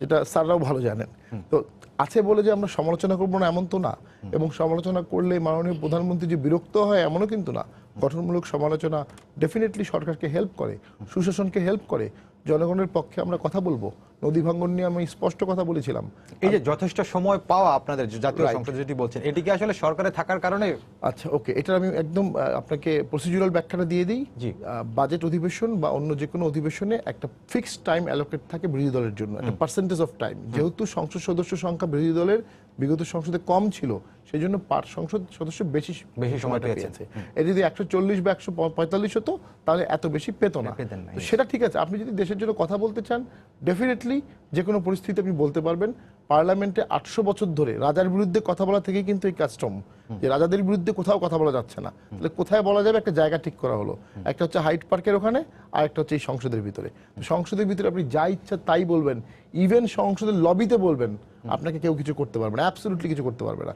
যেটা স্যাররাও ভালো জানেন। তো আছে বলে যে আমরা সমালোচনা করবো না এমন তো না, এবং সমালোচনা করলে মাননীয় প্রধানমন্ত্রী যে বিরক্ত হয় এমনও কিন্তু না। গঠনমূলক সমালোচনা ডেফিনেটলি সরকারকে হেল্প করে, সুশাসনকে হেল্প করে। জনগণের পক্ষে আমরা কথা বলবো। নদী ভাঙ্গন নিয়ে আমি স্পষ্ট কথা বলেছিলাম। এই যে যথেষ্ট সময় পাওয়া আপনাদের যে জাতীয় Right. সংসদ যেটি বলছেন, এটি কি আসলে সরকারে থাকার কারণে? আচ্ছা, ওকে, এটা আমি একদম আপনাকে প্রসিডিউরাল ব্যাখ্যাটা দিয়ে দিই। জি। বাজেট অধিবেশন বা অন্য যে কোনো অধিবেশনে একটা ফিক্সড টাইম অ্যালোকেট থাকে বিরোধী দলের জন্য, একটা পার্সেন্টেজ অফ টাইম। যেহেতু সংসদ সদস্য সংখ্যা বিরোধী দলের বিগত সংসদে কম ছিল, সেই জন্য সংসদ সদস্য বেশি বেশি সময় সময়টা পেয়েছে। পেয়েছে। এটা যদি 140 বা 145 হতো তাহলে এত বেশি পেত না। পেতেন না, তো yes. সেটা ঠিক আছে। আপনি যদি দেশের জন্য কথা বলতে চান, ডেফিনেটলি যে কোনো পরিস্থিতি আপনি বলতে পারবেন। পার্লামেন্টে 800 বছর ধরে রাজার বিরুদ্ধে কথা বলা থেকে কিন্তু এই কাস্টম, যে রাজাদের বিরুদ্ধে কোথাও কথা বলা যাচ্ছে না। তাহলে কোথায় বলা যাবে? একটা জায়গা ঠিক করা হলো, একটা হচ্ছে হাইট পার্কের ওখানে, আর একটা হচ্ছে এই সংসদের ভিতরে। তো সংসদের ভিতরে আপনি যা ইচ্ছা তাই বলবেন, ইভেন সংসদের লবিতে বলবেন, আপনাকে কেউ কিছু করতে পারবে না, অ্যাবসলিউটলি কিছু করতে পারবে না,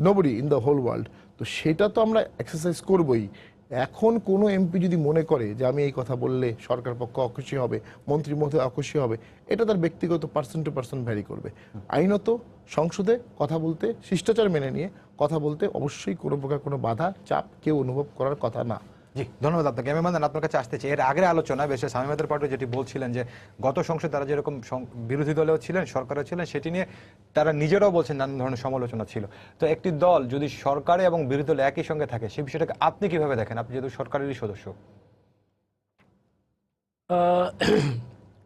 nobody in the whole world. তো সেটা তো আমরা এক্সারসাইজ করবই। এখন কোনো এমপি যদি মনে করে যে আমি এই কথা বললে সরকার পক্ষ অখুশি হবে, মন্ত্রী মহোদয় অখুশি হবে, এটা তার ব্যক্তিগত পার্সন টু পার্সন ভ্যারি করবে। আইনত সংসদে কথা বলতে, শিষ্টাচার মেনে নিয়ে কথা বলতে অবশ্যই কোনো প্রকার কোনো বাধা চাপ কেউ অনুভব করার কথা না। জি ধন্যবাদ আপনাকে। আমি মানে আপনার কাছে আসতে চাই, এর আগের আলোচনা বেশ শামীমের পাটোয়ারি যেটি বলছিলেন যে গত সংসদে তারা যেরকম বিরোধী দলেও ছিলেন, সরকারেও ছিলেন, সেটি নিয়ে তারা নিজেরাও বলছেন নানান ধরনের সমালোচনা ছিল। তো একটি দল যদি সরকারে এবং বিরোধী দল একই সঙ্গে থাকে, সেই বিষয়টাকে আপনি কিভাবে দেখেন? আপনি যেহেতু সরকারেরই সদস্য।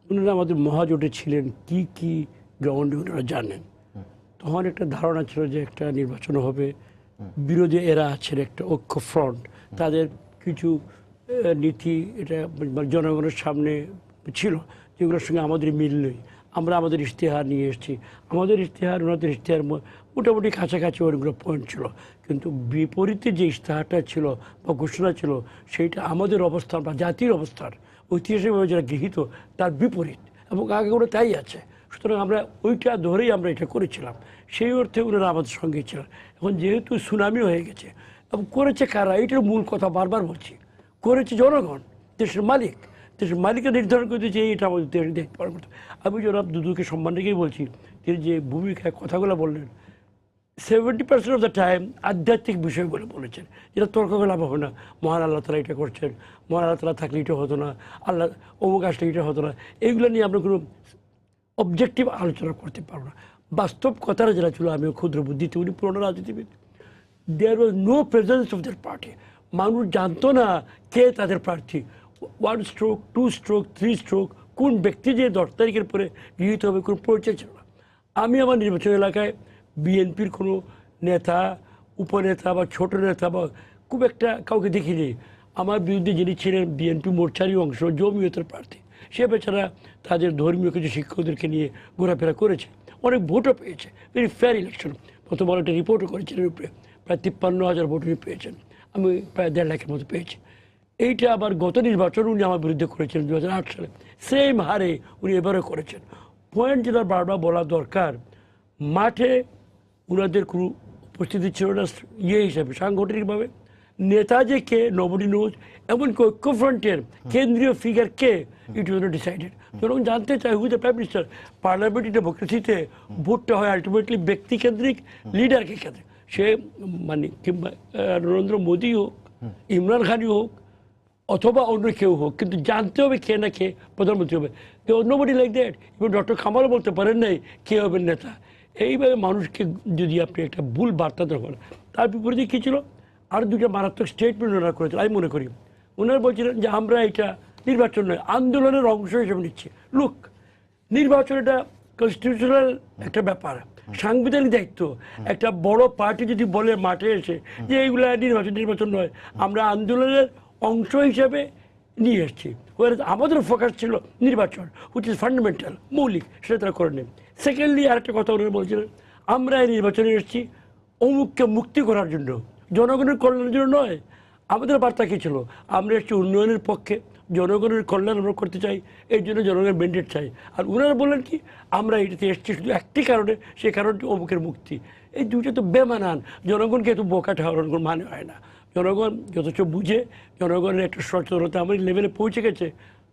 ওনারা আমাদের মহাজোটে ছিলেন, কি কি গ্রাউন্ডে ওনারা জানেন। তখন একটা ধারণা ছিল যে একটা নির্বাচন হবে, বিরোধী এরা আছেন একটা ঐক্য ফ্রন্ট, তাদের কিছু নীতি এটা জনগণের সামনে ছিল যেগুলোর সঙ্গে আমাদের মিল নেই। আমরা আমাদের ইশতেহার নিয়ে এসেছি, আমাদের ইশতেহার ওনাদের ইশতেহার মোটামুটি কাছাকাছি অনেকগুলো পয়েন্ট ছিল, কিন্তু বিপরীতে যে ইশতেহারটা ছিল বা ঘোষণা ছিল সেইটা আমাদের অবস্থান বা জাতির অবস্থান ঐতিহাসিকভাবে যারা গৃহীত তার বিপরীত, এবং আগে করে তাই আছে। সুতরাং আমরা ওইটা ধরেই আমরা এটা করেছিলাম, সেই অর্থে ওনারা আমাদের সঙ্গে ছিলেন। এখন যেহেতু সুনামি হয়ে গেছে, এবং করেছে কারা, এইটার মূল কথা বারবার বলছি, করেছে জনগণ, দেশের মালিক। দেশের মালিককে নির্ধারণ করে দিয়েছে এইটা আমাদের দেশ দেখতে পারবো। আমি জনাব দুদুকে সম্মান রেখেই বলছি, তিনি যে ভূমিকায় কথাগুলো বললেন 70% অফ দ্য টাইম আধ্যাত্মিক বিষয়গুলো বলেছেন, যেটা তর্ক করে লাভ হবে না। মহান আল্লাহ তালা এটা করছেন, মহান আল্লাহ তালা থাকলে এটা হতো না, আল্লাহ অমুক আসলে এটা হতো না, এইগুলো নিয়ে আমরা কোনো অবজেক্টিভ আলোচনা করতে পারবো না। বাস্তব কথাটা যেটা ছিল, আমিও ক্ষুদ্র বুদ্ধিতে, উনি পুরোনো রাজনীতিবিদ, there was no presence of that party. মানুষ জানতো না কে তাদের প্রার্থী, 1 স্ট্রোক 2 স্ট্রোক 3 স্ট্রোক, কোন ব্যক্তি যে 10 তারিখের পরে গৃহীত হবে কোনো পরিচয় ছিল না। আমি আমার নির্বাচন এলাকায় বিএনপির কোনো নেতা, উপনেতা বা ছোট নেতা বা খুব একটা কাউকে দেখিনি। আমার বিরুদ্ধে যিনি ছিলেন বিএনপি মোর্চারই অংশ, জমিয়তের প্রার্থী, সে বেচারা তাদের ধর্মীয় কিছু শিক্ষকদেরকে নিয়ে ঘোরাফেরা করেছে, অনেক ভোটও পেয়েছে, ভেরি ফেয়ার ইলেকশন। প্রথমবার একটা রিপোর্টও করেছেন এর উপরে, প্রায় 53,000 ভোট উনি পেয়েছেন, আমি প্রায় 1.5 লাখের মতো পেয়েছি। এইটা আবার গত নির্বাচন উনি আমার বিরুদ্ধে করেছেন 2008 সালে, সেম হারে উনি এবারও করেছেন। পয়েন্ট যেটা বারবার বলা দরকার, মাঠে ওনাদের কোনো উপস্থিতি ছিল না হিসাবে, সাংগঠনিকভাবে। নেতা যে কে, নোবডি নোজ, এমনকি ঐক্যফ্রন্টের কেন্দ্রীয় ফিগার কে, ইট ওয়াজ নট ডিসাইডেড। যখন জানতে চাই who's the prime minister, parliamentary ডেমোক্রেসিতে ভোটটা হয় আলটিমেটলি ব্যক্তিকেন্দ্রিক, লিডারকে কেন্দ্রিক। সে মানে কিংবা নরেন্দ্র মোদী হোক, ইমরান খানই হোক, অথবা অন্য কেউ হোক, কিন্তু জানতে হবে কে না কে প্রধানমন্ত্রী হবে। Nobody like that. এবং ডক্টর কামালও বলতে পারেন নাই কে হবেন নেতা। এইভাবে মানুষকে যদি আপনি একটা ভুল বার্তা দেওয়া, তার বিপরীতে কী ছিল, আর দুটো মারাত্মক স্টেটমেন্ট ওনারা করেছিল। আমি মনে করি ওনারা বলছিলেন যে আমরা এটা নির্বাচন নয়, আন্দোলনের অংশ হিসেবে নিচ্ছি। লুক, নির্বাচন এটা কনস্টিটিউশনাল একটা ব্যাপার, সাংবিধানিক দায়িত্ব। একটা বড় পার্টি যদি বলে মাঠে এসে যে এইগুলো নির্বাচন নয়, আমরা আন্দোলনের অংশ হিসেবে নিয়ে এসেছি, আমাদের ফোকাস ছিল নির্বাচন, হুইচ ইজ ফান্ডামেন্টাল, মৌলিক, সেটা তারা করে নেন। সেকেন্ডলি আরেকটা কথা ওনারা বলছিলেন, আমরা এই নির্বাচনে এসেছি অমুককে মুক্তি করার জন্য, জনগণের কল্যাণের জন্য নয়। আমাদের বার্তা কী ছিল, আমরা একটু উন্নয়নের পক্ষে, জনগণের কল্যাণ আমরা করতে চাই, এর জন্য জনগণের ম্যান্ডেট চাই। আর ওনারা বললেন কি, আমরা এটাতে এসেছি শুধু একটি কারণে, সেই কারণটি অমুকের মুক্তি। এই দুইটা তো বেমানান। জনগণকে এত বোকা ঠাওয়ানোর কোনো মানে হয় না। জনগণ যথেষ্ট বুঝে, জনগণের একটা সচেতনতা আমার লেভেলে পৌঁছে গেছে,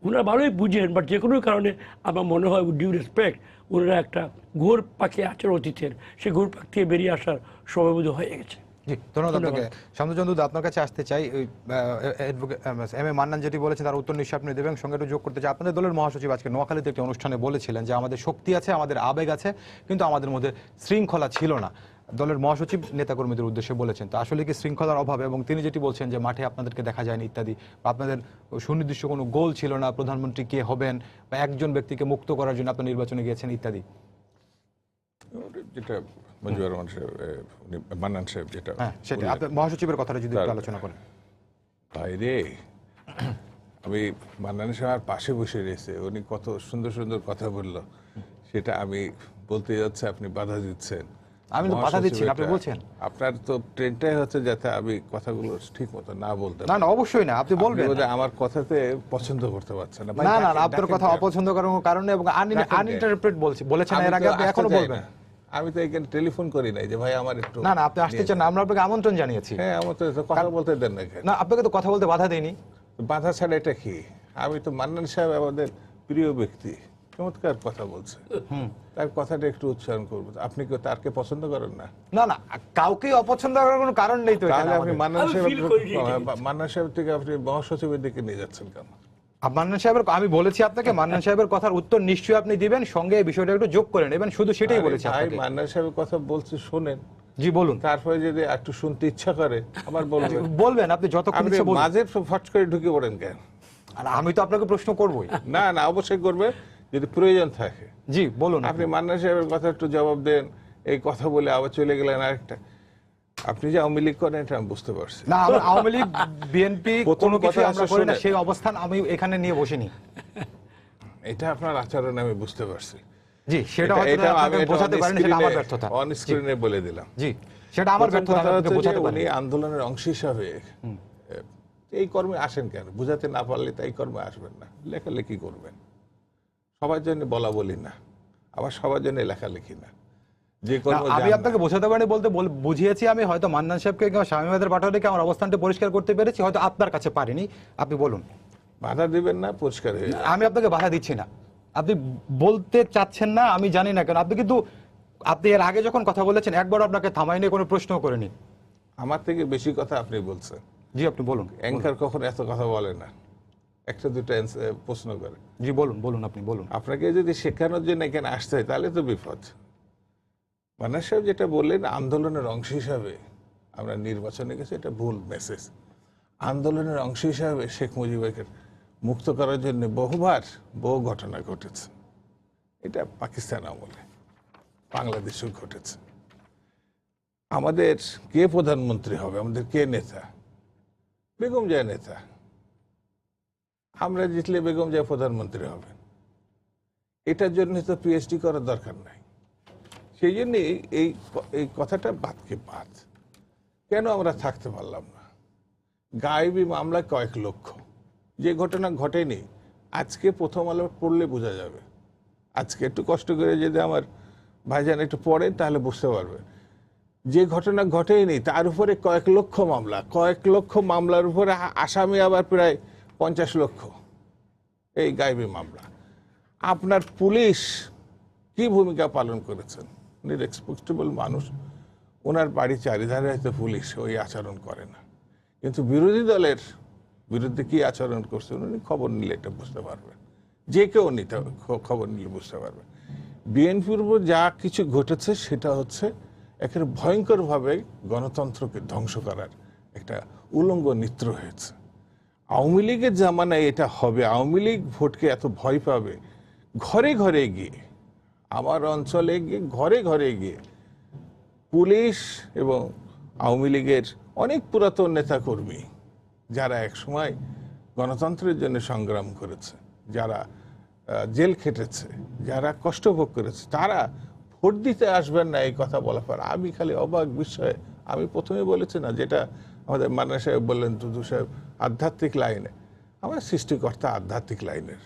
ওনারা ভালোই বুঝেন। বাট যে কোনো কারণে আমার মনে হয় উইথ ডিউ রেসপেক্ট, ওনারা একটা ঘোর পাখি আছেন অতীতের, সেই ঘোর পাক থেকে বেরিয়ে আসার সময় বোধ হয়ে গেছে। জি, ধন্যবাদ আপনাকে। শামসুজ্জামান দুদু, আপনার কাছে আসতে চাই। এম এ মান্নান যেটি বলেছেন তার উত্তর নিশ্চয়ই আপনি দেবেন। সঙ্গে একটু যোগ করতে চাই, আপনাদের দলের মহাসচিব আজকে নোয়াখালীতে একটি অনুষ্ঠানে বলেছিলেন যে আমাদের শক্তি আছে, আমাদের আবেগ আছে, কিন্তু আমাদের মধ্যে শৃঙ্খলা ছিল না। দলের মহাসচিব নেতাকর্মীদের উদ্দেশ্যে বলেছেন, তো আসলে কি শৃঙ্খলার অভাবে, এবং তিনি যেটি বলছেন যে মাঠে আপনাদেরকে দেখা যায়নি ইত্যাদি, আপনাদের সুনির্দিষ্ট কোনো গোল ছিল না, প্রধানমন্ত্রী কে হবেন বা একজন ব্যক্তিকে মুক্ত করার জন্য আপনার নির্বাচনে গিয়েছেন ইত্যাদি? যেটা মঞ্জুর রহমান সাহেব, মান্নান সাহেব যেটা, হ্যাঁ, সেটা আপনার মহাসচিবের কথাটা যদি একটু আলোচনা করেন। বাইরে আমি মান্নান সাহেবের পাশে বসে রয়েছে, উনি কত সুন্দর সুন্দর কথা বলল, সেটা আমি বলতে যাচ্ছে, আপনি বাধা দিচ্ছেন। আমি তো বাধা দিচ্ছি, আপনি বলছেন। আপনার তো ট্রেনটাই হচ্ছে যাতে আমি কথাগুলো ঠিক মতো না বলতে না না, অবশ্যই না, আপনি বলবেন। আমার কথাতে পছন্দ করতে পারছেন না। না না, আপনার কথা অপছন্দ করার কারণে এবং আনইন্টারপ্রেট বলেছেন এর আগে, আপনি এখনো বলবেন। আমি তো এখানে টেলিফোন করি নাই যে ভাই আমার একটু, না না, আপনি আসতে চান না, আমরা আপনাকে আমন্ত্রণ জানিয়েছি। হ্যাঁ, আমার তো কথা বলতে দেন না। না, আপনাকে তো কথা বলতে বাধা দেয়নি। বাধা ছাড়া এটা কি? আমি তো, মান্নান সাহেব আমাদের প্রিয় ব্যক্তি, চমৎকার কথা বলছে, তার কথাটা একটু উচ্চারণ করবো। আপনি কি তারকে পছন্দ করেন না? না না, কাউকে অপছন্দ করার কোনো কারণ নেই তো। তাহলে আপনি মান্নান সাহেব থেকে আপনি মহাসচিবের দিকে নিয়ে যাচ্ছেন কেন? মান্নান সাহেবের, আমি বলেছি আপনাকে মান্নান সাহেবের কথার উত্তর নিশ্চয়ই আপনি দিবেন, সঙ্গে এই বিষয়টা একটু যোগ করে নেবেন, শুধু সেটাই বলেছি আপনাকে। মান্নান সাহেবের কথা বলছি, শোনেন। জি বলুন। তারপরে যদি একটু শুনতে ইচ্ছা করে আবার বলবেন। বলবেন, আপনি যতক্ষণ ইচ্ছা বলুন। মাঝে ফট করে ঢুকে পড়েন কেন? আর আমি তো আপনাকে প্রশ্ন করবই। না না, অবশ্যই করবে যদি প্রয়োজন থাকে। জি বলুন। আপনি মান্নান সাহেবের কথা একটু জবাব দেন। এই কথা বলে আবার চলে গেলেন আরেকটা। আপনি যে আওয়ামী লীগ করেন এটা আমি বুঝতে পারছি। না, আওয়ামী লীগ বিএনপি কোনো কিছু আমরা করি না, সেই অবস্থান আমি এখানে নিয়ে বসিনি। এটা আপনার আচরণ আমি বুঝতে পারছি। জি, সেটা হয়তো আপনি বোঝাতে পারেন, সেটা আমার ব্যর্থতা। অন স্ক্রিনে বলে দিলাম। জি, সেটা আমার ব্যর্থতা, আপনাকে বোঝাতে পারি। উনি আন্দোলনের অংশ হিসাবে এই কর্মে আসেন কেন? বুঝাতে না পারলে তাই কর্মে আসবেন না, লেখালেখি করবেন। সবার জন্য বলা বলি না, আবার সবার জন্য লেখালেখি না। যে কর্ম আমি আপনাকে বোঝাতে পারি বলতে বুঝিয়েছি, আমি হয়তো মান্নান সাহেবকে কিংবা শামীমাদের পাঠালে আমার অবস্থানটা পরিষ্কার করতে পেরেছি, হয়তো আপনার কাছে পারিনি। আপনি বলুন। বাধা দিবেন না, পরিষ্কার হয়ে যাবে। আমি আপনাকে বাধা দিচ্ছি না, আপনি বলতে চাচ্ছেন না, আমি জানি না কেন। আপনি কিন্তু আপনি এর আগে যখন কথা বলেছেন একবার আপনাকে থামাইনি, কোনো প্রশ্ন করেনি। আমার থেকে বেশি কথা আপনি বলছেন। জি আপনি বলুন। অ্যাঙ্কার কখনো এত কথা বলে না, একটা দুটো প্রশ্ন করে। জি বলুন, বলুন, আপনি বলুন। আপনাকে যদি শেখানোর জন্য এখানে আসতে হয় তাহলে তো বিপদ। মান্নান সাহেব যেটা বললেন আন্দোলনের অংশ হিসাবে আমরা নির্বাচনে গেছি, এটা ভুল মেসেজ। আন্দোলনের অংশ হিসাবে শেখ মুজিবকে মুক্ত করার জন্য বহু ঘটনা ঘটেছে। এটা পাকিস্তান আমলে, বাংলাদেশেও ঘটেছে। আমাদের কে প্রধানমন্ত্রী হবে, আমাদের কে নেতা, বেগম জিয়া নেতা। আমরা জিতলে বেগম জিয়া প্রধানমন্ত্রী হবেন, এটার জন্য তো পিএইচডি করার দরকার নাই। সেই জন্য এই কথাটা বাদকে বাদ। কেন আমরা থাকতে পারলাম না? গায়েবী মামলা কয়েক লক্ষ, যে ঘটনা ঘটেনি আজকে প্রথম আলো পড়লে বোঝা যাবে। আজকে একটু কষ্ট করে যদি আমার ভাইজান একটু পড়েন তাহলে বুঝতে পারবে। যে ঘটনা ঘটেনি তার উপরে কয়েক লক্ষ মামলা, কয়েক লক্ষ মামলার উপরে আসামি আবার প্রায় 50 লক্ষ, এই গায়েবী মামলা। আপনার পুলিশ কি ভূমিকা পালন করেছেন? উনি রেসপেক্টেবল মানুষ, ওনার বাড়ি চারিধারে হয়তো পুলিশ ওই আচরণ করে না, কিন্তু বিরোধী দলের বিরুদ্ধে কি আচরণ করছেন উনি খবর নিলে এটা বুঝতে পারবেন, যে কেউ নিতে খবর নিলে বুঝতে পারবেন। বিএনপির উপর যা কিছু ঘটেছে সেটা হচ্ছে একেবারে ভয়ঙ্করভাবে গণতন্ত্রকে ধ্বংস করার একটা উলঙ্গ নৃত্য হয়েছে। আওয়ামী লীগের জামানায় এটা হবে, আওয়ামী লীগ ভোটকে এত ভয় পাবে, ঘরে ঘরে গিয়ে, আমার অঞ্চলে গিয়ে ঘরে ঘরে গিয়ে পুলিশ এবং আওয়ামী লীগের অনেক পুরাতন নেতাকর্মী যারা একসময় গণতন্ত্রের জন্য সংগ্রাম করেছে, যারা জেল খেটেছে, যারা কষ্ট ভোগ করেছে, তারা ভোট দিতে আসবেন না এই কথা বলার পর আমি খালি অবাক বিস্ময়ে। আমি প্রথমে বলেছি না, যেটা আমাদের মান্না সাহেব বললেন, দুদু সাহেব আধ্যাত্মিক লাইনে, আমার সৃষ্টিকর্তা আধ্যাত্মিক লাইনের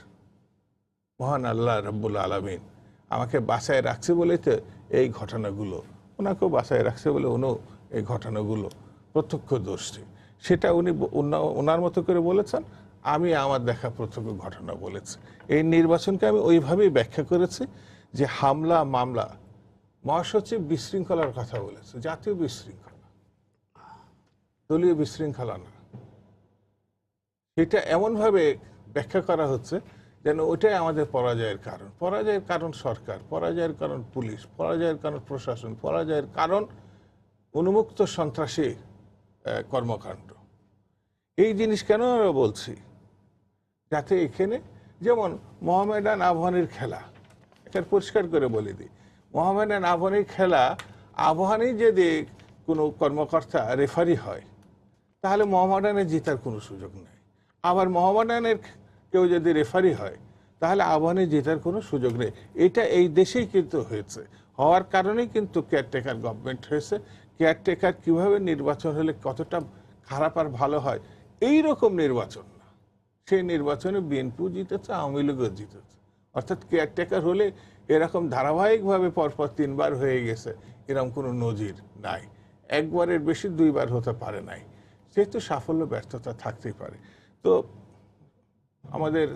মহান আল্লাহ রব্বুল আলামিন আমাকে বাঁচায় রাখছে বলেই তো এই ঘটনাগুলো, ওনাকেও বাঁচায় রাখছে বলে উনিও এই ঘটনাগুলো প্রত্যক্ষদর্শী। সেটা উনি ওনার মতো করে বলেছেন, আমি আমার দেখা প্রত্যক্ষ ঘটনা বলেছি। এই নির্বাচনকে আমি ওইভাবেই ব্যাখ্যা করেছি যে হামলা মামলা, মহাসচিব বিশৃঙ্খলার কথা বলেছে, জাতীয় বিশৃঙ্খলা, দলীয় বিশৃঙ্খলা না। এটা এমনভাবে ব্যাখ্যা করা হচ্ছে যেন ওইটাই আমাদের পরাজয়ের কারণ। পরাজয়ের কারণ সরকার, পরাজয়ের কারণ পুলিশ, পরাজয়ের কারণ প্রশাসন, পরাজয়ের কারণ উন্মুক্ত সন্ত্রাসী কর্মকাণ্ড। এই জিনিস কেন আমরা বলছি? যাতে এখানে যেমন মোহামেডান আবাহনীর খেলা, এটা পরিষ্কার করে বলে দিই, মোহামেডান আবাহনীর খেলা, আবাহনী যদি কোনো কর্মকর্তা রেফারি হয় তাহলে মোহামেডানের জেতার কোনো সুযোগ নেই। আবার মোহামেডানের কেউ যদি রেফারি হয় তাহলে আবাহনী জেতার কোনো সুযোগ নেই। এটা এই দেশেই কিন্তু হয়েছে, হওয়ার কারণেই কিন্তু কেয়ারটেকার গভর্নমেন্ট হয়েছে। কেয়ারটেকার কিভাবে নির্বাচন হলে কতটা খারাপ আর ভালো হয় এই রকম নির্বাচন না, সেই নির্বাচনে বিএনপিও জিতেছে, আওয়ামী লীগও জিতেছে। অর্থাৎ কেয়ারটেকার হলে এরকম ধারাবাহিকভাবে পরপর 3 বার হয়ে গেছে, এরকম কোনো নজির নাই। একবারের বেশি 2 বার হতে পারে নাই, সেহেতু সাফল্য ব্যর্থতা থাকতেই পারে। তো আমাদের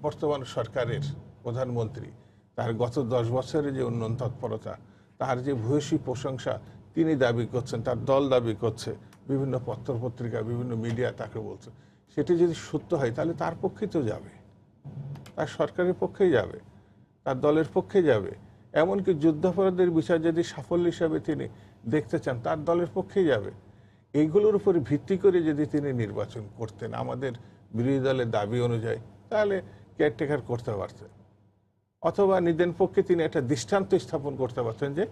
বর্তমান সরকারের প্রধানমন্ত্রী, তার গত 10 বছরের যে উন্নয়ন তৎপরতা, তার যে ভূয়সী প্রশংসা তিনি দাবি করছেন, তার দল দাবি করছে, বিভিন্ন পত্রপত্রিকা বিভিন্ন মিডিয়া তাকে বলছে, সেটি যদি সত্য হয় তাহলে তার পক্ষেই তো যাবে, তার সরকারের পক্ষেই যাবে, তার দলের পক্ষে যাবে। এমনকি যুদ্ধাপরাধের বিষয় যদি সাফল্য হিসাবে তিনি দেখতে চান তার দলের পক্ষেই যাবে। এইগুলোর উপরে ভিত্তি করে যদি তিনি নির্বাচন করতেন আমাদের বিরোধী দলের দাবি অনুযায়ী, তাহলে কেয়ারটেকার করতে পারতেন, অথবা নিজের পক্ষে তিনি একটা দৃষ্টান্ত স্থাপন করতে পারতেন যে